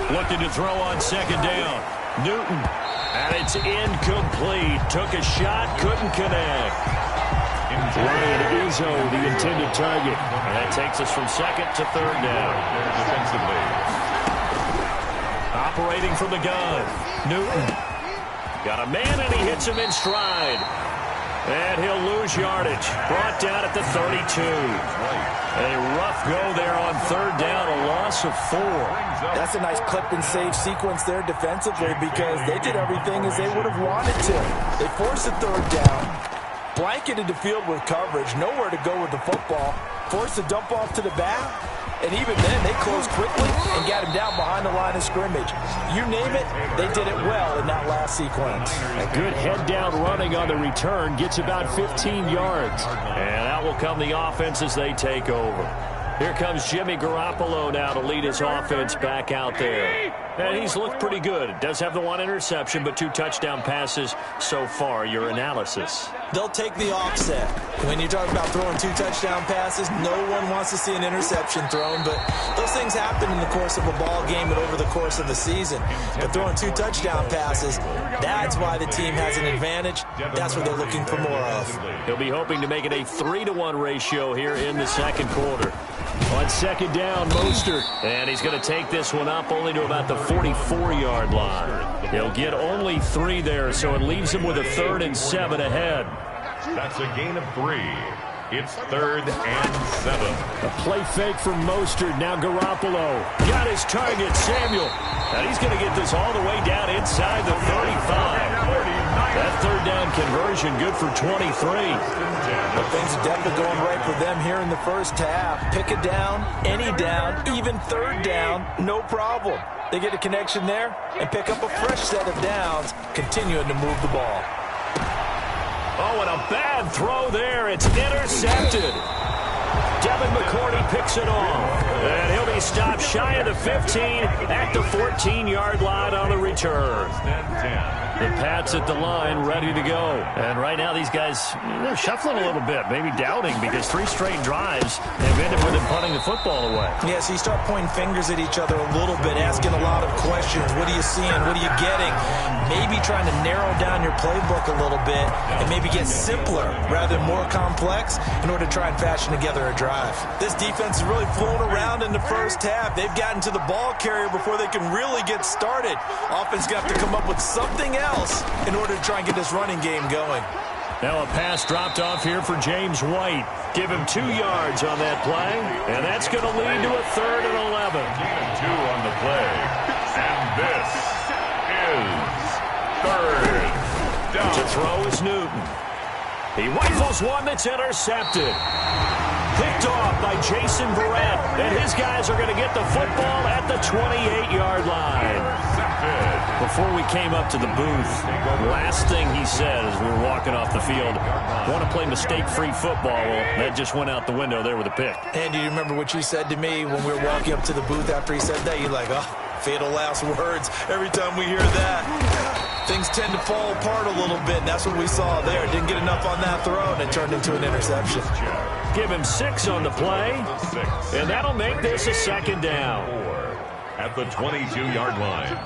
Looking to throw on 2nd down. Newton. And it's incomplete. Took a shot, couldn't connect. Ryan Izzo, the intended target. And that takes us from 2nd to 3rd down. Defensively. Operating from the gun. Newton. Got a man, and he hits him in stride. And he'll lose yardage. Brought down at the 32. A rough go there on 3rd down, a loss of 4. That's a nice clip and save sequence there defensively because they did everything as they would have wanted to. They forced the 3rd down, blanketed the field with coverage, nowhere to go with the football, forced the dump off to the back, and even then they closed quickly and got him down behind the line of scrimmage. You name it, they did it well in that last sequence. A good head-down running on the return gets about 15 yards. And out will come the offense as they take over. Here comes Jimmy Garoppolo now to lead his offense back out there. And he's looked pretty good. Does have the 1 interception, but 2 touchdown passes so far. Your analysis. They'll take the offset. When you talk about throwing 2 touchdown passes, no one wants to see an interception thrown, but those things happen in the course of a ball game and over the course of the season. But throwing 2 touchdown passes, that's why the team has an advantage. That's what they're looking for more of. He'll be hoping to make it a 3-to-1 ratio here in the 2nd quarter. On 2nd down, Mostert. And he's going to take this one up only to about the 44-yard line. He'll get only 3 there, so it leaves him with a 3rd and 7 ahead. That's a gain of 3. It's 3rd and 7. A play fake from Mostert. Now Garoppolo. Got his target, Samuel. And he's going to get this all the way down inside the 35. That 3rd down conversion good for 23. But things are definitely going right for them here in the first half. Pick a down, any down, even 3rd down, no problem. They get a connection there and pick up a fresh set of downs, continuing to move the ball. Oh, and a bad throw there. It's intercepted. Devin McCourty picks it off. And he'll be stopped shy of the 15 at the 14-yard line on the return. The Pats at the line, ready to go. And right now these guys, they're shuffling a little bit, maybe doubting, because 3 straight drives have ended with them punting the football away. Yeah, so you start pointing fingers at each other a little bit, asking a lot of questions. What are you seeing? What are you getting? Maybe trying to narrow down your playbook a little bit and maybe get simpler rather than more complex in order to try and fashion together a drive. This defense has really flown around in the first half. They've gotten to the ball carrier before they can really get started. Offense got to come up with something else in order to try and get this running game going. Now a pass dropped off here for James White. Give him 2 yards on that play, and that's going to lead to a 3rd and 11. 2 on the play, and this is 3rd down. To throw is Newton. He rifles one that's intercepted. Picked off by Jason Barrett, and his guys are going to get the football at the 28-yard line. Intercepted. before we came up to the booth, last thing he said as we were walking off the field, want to play mistake-free football. Well, that just went out the window there with a pick. And do you remember what you said to me when we were walking up to the booth after he said that? You're like, oh, fatal last words. Every time we hear that, things tend to fall apart a little bit, and that's what we saw there. Didn't get enough on that throw, and it turned into an interception. Give him 6 on the play, and that'll make this a second down. At the 22-yard line.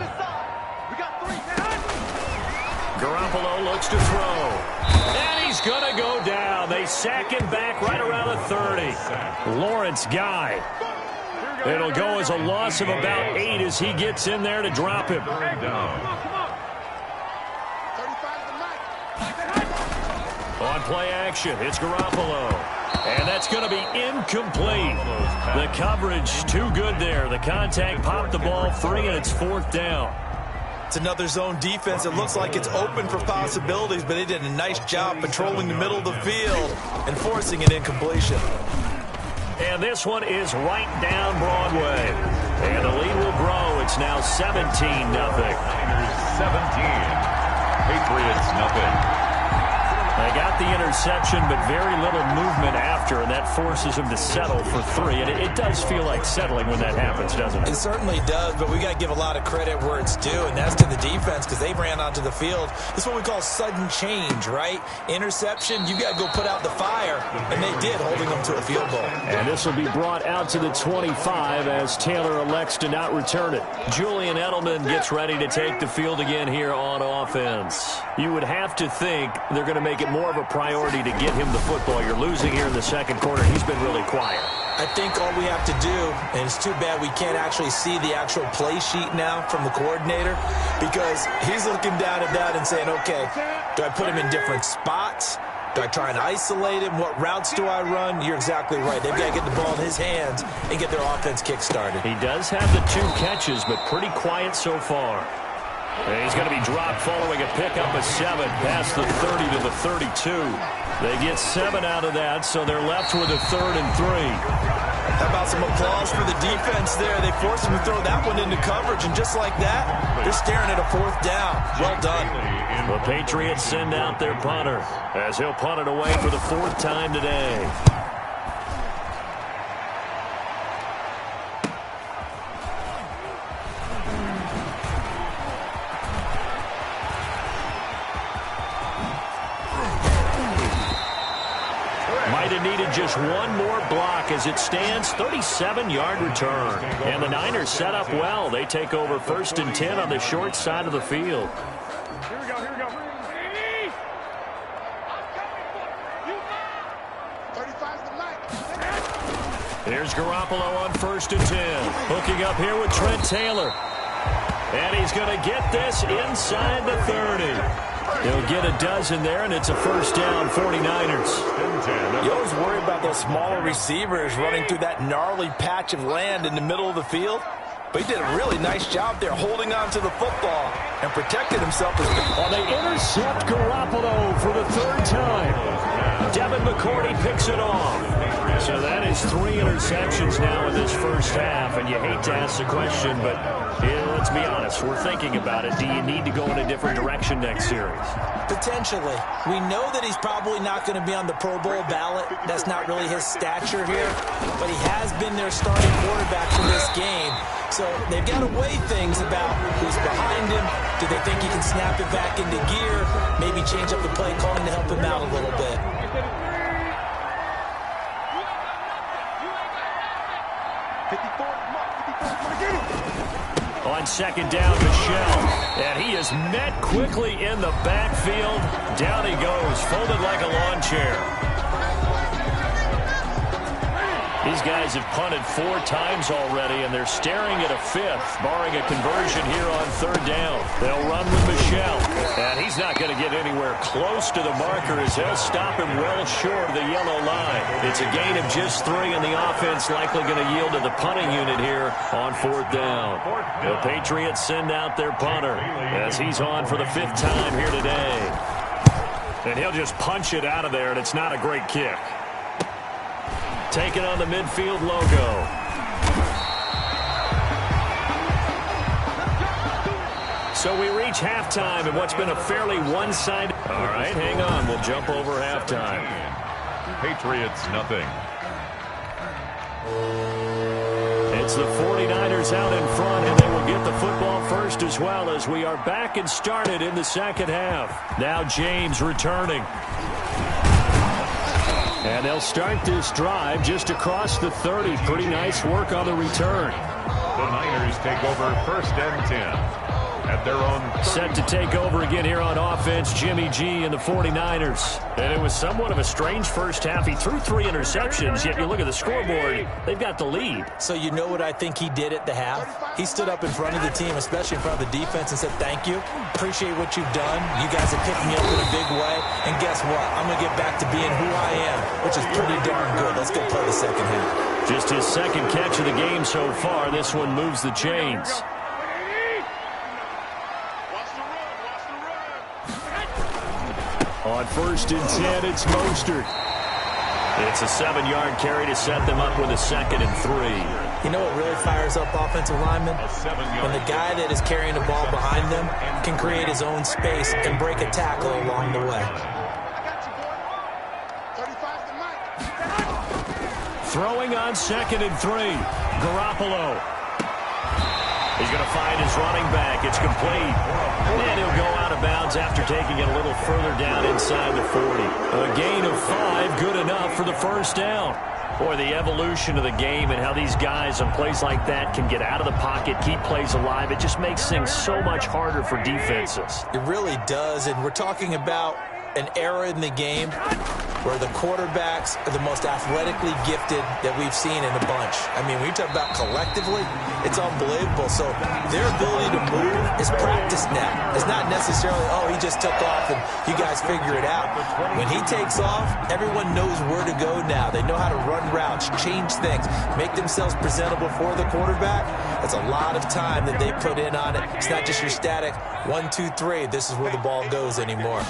Garoppolo looks to throw. And he's going to go down. They sack him back right around the 30. Lawrence Guy. It'll go as a loss of about 8 as he gets in there to drop him. On play action, it's Garoppolo. And that's going to be incomplete. The coverage too good there. The contact popped the ball free, and it's 4th down. It's another zone defense. It looks like it's open for possibilities, but they did a nice job patrolling the middle of the field and forcing an incompletion. And this one is right down Broadway. And the lead will grow. It's now 17-0. 17. Patriots nothing. They got the interception, but very little movement after, and that forces them to settle for 3. And it does feel like settling when that happens, doesn't it? It certainly does, but we got to give a lot of credit where it's due, and that's to the defense because they ran onto the field. This is what we call sudden change, right? Interception, you got to go put out the fire, and they did, holding them to a field goal. And this will be brought out to the 25 as Taylor elects to not return it. Julian Edelman gets ready to take the field again here on offense. You would have to think they're going to make it more of a priority to get him the football. You're losing here in the second quarter. He's been really quiet. I think all we have to do, and it's too bad we can't actually see the actual play sheet now from the coordinator, because he's looking down at that and saying, okay, do I put him in different spots? Do I try and isolate him? What routes do I run? You're exactly right. They've got to get the ball in his hands and get their offense kick-started. He does have the 2 catches, but pretty quiet so far. And he's going to be dropped following a pickup of 7 past the 30 to the 32. They get 7 out of that, so they're left with a 3rd and 3. How about some applause for the defense there? They forced him to throw that one into coverage, and just like that, they're staring at a 4th down. Well done. The Patriots send out their punter as he'll punt it away for the 4th time today. Needed just one more block as it stands, 37-yard return. And the Niners set up well. They take over 1st and 10 on the short side of the field. Here we go. 35's the light. Here's Garoppolo on 1st and 10. Hooking up here with Trent Taylor. And he's going to get this inside the 30. He'll get a dozen there, and it's a 1st down, 49ers. You always worry about those smaller receivers running through that gnarly patch of land in the middle of the field. But he did a really nice job there holding on to the football and protected himself. They intercept Garoppolo for the 3rd time. Devin McCourty picks it off. So that is 3 interceptions now in this first half, and you hate to ask the question, but let's be honest, we're thinking about it. Do you need to go in a different direction next series? Potentially. We know that he's probably not going to be on the Pro Bowl ballot. That's not really his stature here, but he has been their starting quarterback for this game. So they've got to weigh things about who's behind him. Do they think he can snap it back into gear? Maybe change up the play calling to help him out a little bit. On 2nd down, Michelle. And he is met quickly in the backfield. Down he goes, folded like a lawn chair. These guys have punted 4 times already, and they're staring at a 5th, barring a conversion here on 3rd down. They'll run with Michelle, and he's not going to get anywhere close to the marker as they'll stop him well short of the yellow line. It's a gain of just 3, and the offense likely going to yield to the punting unit here on 4th down. The Patriots send out their punter as he's on for the 5th time here today. And he'll just punch it out of there, and it's not a great kick. Taking on the midfield logo. So we reach halftime in what's been a fairly one-sided. All right, hang on. We'll jump over halftime. Patriots, nothing. It's the 49ers out in front, and they will get the football first as well as we are back and started in the second half. Now James returning. And they'll start this drive just across the 30. Pretty nice work on the return. The Niners take over 1st and 10. At their own 30. Set to take over again here on offense, Jimmy G and the 49ers. And it was somewhat of a strange first half. He threw 3 interceptions, yet you look at the scoreboard, they've got the lead. So you know what I think he did at the half? He stood up in front of the team, especially in front of the defense, and said, thank you. Appreciate what you've done. You guys have picked me up in a big way. And guess what? I'm going to get back to being who I am, which is pretty darn good. Let's go play the second half. Just his second catch of the game so far. This one moves the chains. On 1st and 10, it's Mostert. It's a 7-yard carry to set them up with a 2nd and 3. You know what really fires up offensive linemen? When the guy that is carrying the ball behind them can create his own space and break a tackle along the way. Throwing on 2nd and 3. Garoppolo. He's going to find his running back. It's complete. And he'll go out of bounds after taking it a little further down inside the 40. A gain of 5, good enough for the first down. Boy, the evolution of the game and how these guys on plays like that can get out of the pocket, keep plays alive, it just makes things so much harder for defenses. It really does, and we're talking about an era in the game where the quarterbacks are the most athletically gifted that we've seen in a bunch. I mean, when you talk about collectively, it's unbelievable. So their ability to move is practiced now. It's not necessarily, oh, he just took off and you guys figure it out. When he takes off, everyone knows where to go now. They know how to run routes, change things, make themselves presentable for the quarterback. That's a lot of time that they put in on it. It's not just your static 1, 2, 3. This is where the ball goes anymore.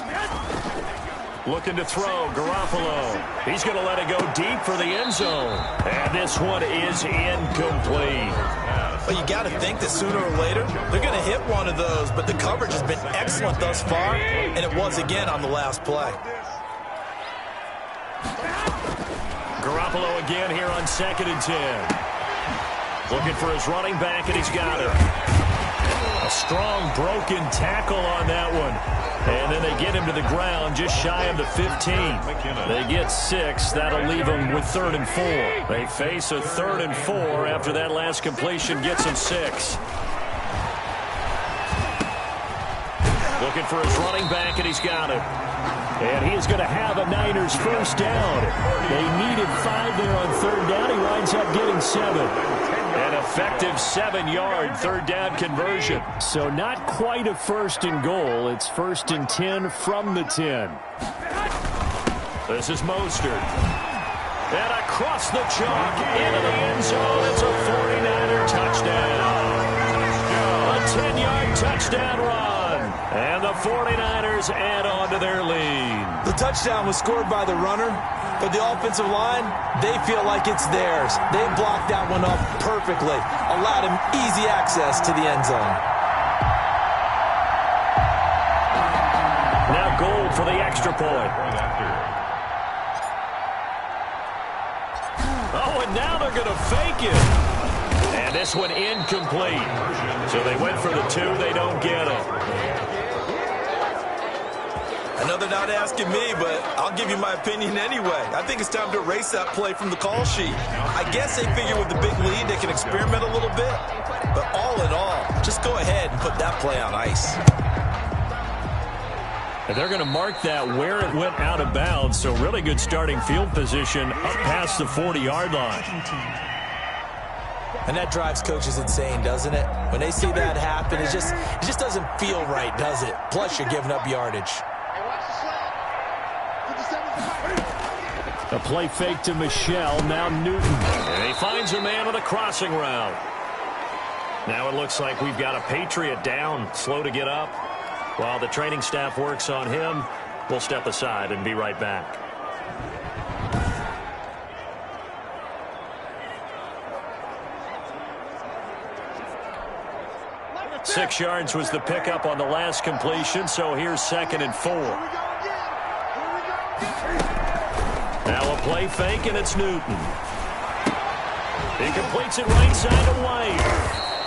Looking to throw, Garoppolo. He's going to let it go deep for the end zone. And this one is incomplete. Well, you got to think that sooner or later, they're going to hit one of those, but the coverage has been excellent thus far, and it was again on the last play. Garoppolo again here on 2nd and 10. Looking for his running back, and he's got it. A strong broken tackle on that one. And then they get him to the ground just shy of the 15. They get 6. That'll leave them with 3rd and 4. They face a 3rd and 4 after that last completion gets them 6. Looking for his running back, and he's got it. And he is going to have a Niners first down. They needed 5 there on 3rd down. He winds up getting 7. An effective 7-yard 3rd down conversion. So not quite a 1st and goal. It's 1st and 10 from the 10. This is Mostert. And across the chalk into the end zone. It's a 49er touchdown. A 10-yard touchdown run. And the 49ers add on to their lead. The touchdown was scored by the runner, but the offensive line, they feel like it's theirs. They blocked that one up perfectly, allowed him easy access to the end zone. Now Gold for the extra point. Oh, and now they're going to fake it. And this one incomplete. So they went for the 2. They don't get it. I know they're not asking me, but I'll give you my opinion anyway. I think it's time to erase that play from the call sheet. I guess they figure with the big lead they can experiment a little bit. But all in all, just go ahead and put that play on ice. And they're going to mark that where it went out of bounds. So really good starting field position up past the 40-yard line. And that drives coaches insane, doesn't it? When they see that happen, it just doesn't feel right, does it? Plus, you're giving up yardage. A play fake to Michelle, now Newton. And he finds a man on a crossing route. Now it looks like we've got a Patriot down, slow to get up. While the training staff works on him, we'll step aside and be right back. 6 yards was the pickup on the last completion, so here's 2nd and 4. Now a play fake, and it's Newton. He completes it right side to White.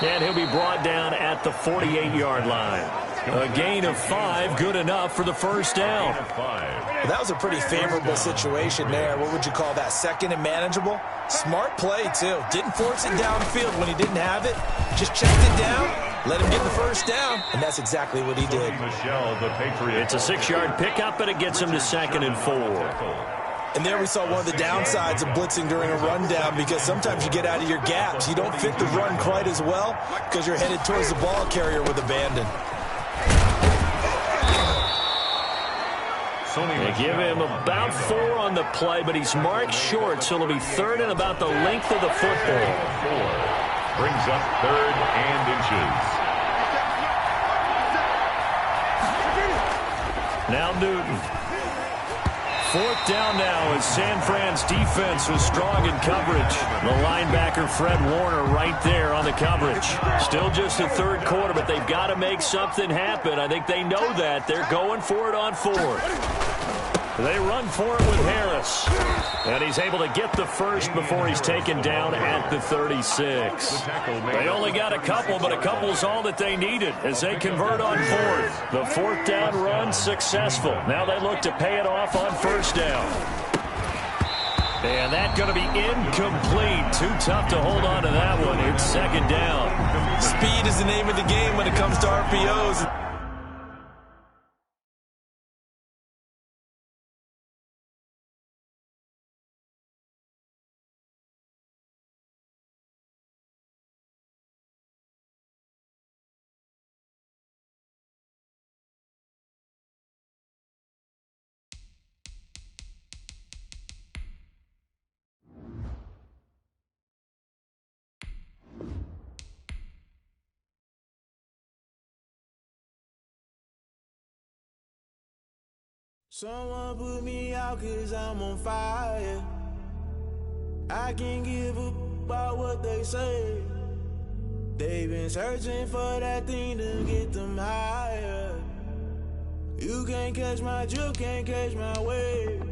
And he'll be brought down at the 48-yard line. A gain of 5, good enough for the first down. Well, that was a pretty favorable situation there. What would you call that? 2nd and manageable? Smart play, too. Didn't force it downfield when he didn't have it. Just checked it down, let him get the first down, and that's exactly what he did. It's a 6-yard pickup, and it gets him to 2nd and 4. And there we saw one of the downsides of blitzing during a rundown, because sometimes you get out of your gaps. You don't fit the run quite as well because you're headed towards the ball carrier with abandon. They give him about 4 on the play, but he's marked short, so it'll be 3rd and about the length of the football. 4 brings up 3rd and inches. Now Newton. 4th down now as San Fran's defense was strong in coverage. The linebacker Fred Warner right there on the coverage. Still just the 3rd quarter, but they've got to make something happen. I think they know that. They're going for it on 4th. They run for it with Harris. And he's able to get the first before he's taken down at the 36. They only got a couple, but a couple's all that they needed as they convert on 4th. The 4th down run successful. Now they look to pay it off on 1st down. And that's going to be incomplete. Too tough to hold on to that one. It's 2nd down. Speed is the name of the game when it comes to RPOs. Someone put me out 'cause I'm on fire. I can't give up about what they say. They've been searching for that thing to get them higher. You can't catch my drift, can't catch my wave.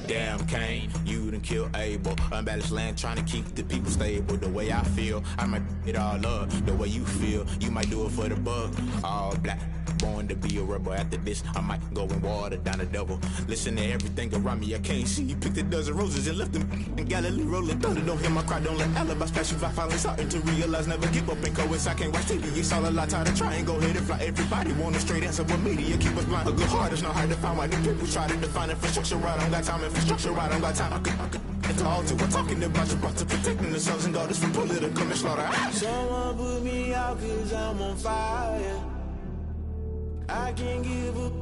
Damn, Kane, you done killed Abel. Unbalanced land, trying to keep the people stable. The way I feel, I might it all up. The way you feel, you might do it for the buck. All black, born to be a rebel. After this, I might go and water down the devil. Listen to everything around me, I can't see. You picked a dozen roses and left them in Galilee rolling thunder. Don't hear my cry, don't let alibis pass you. I finally starting to realize, never give up and coincide. I can't watch TV, it's all a lot. Tired of trying, go ahead and fly. Everybody want a straight answer, but media keep us blind. A good heart is not hard to find. Why the people try to define infrastructure right? I don't got time, infrastructure right, I don't got time. I could call to we're talking about you, brought to protecting the sons and daughters from political and slaughter. Someone put me out 'cause I'm on fire. I can't give up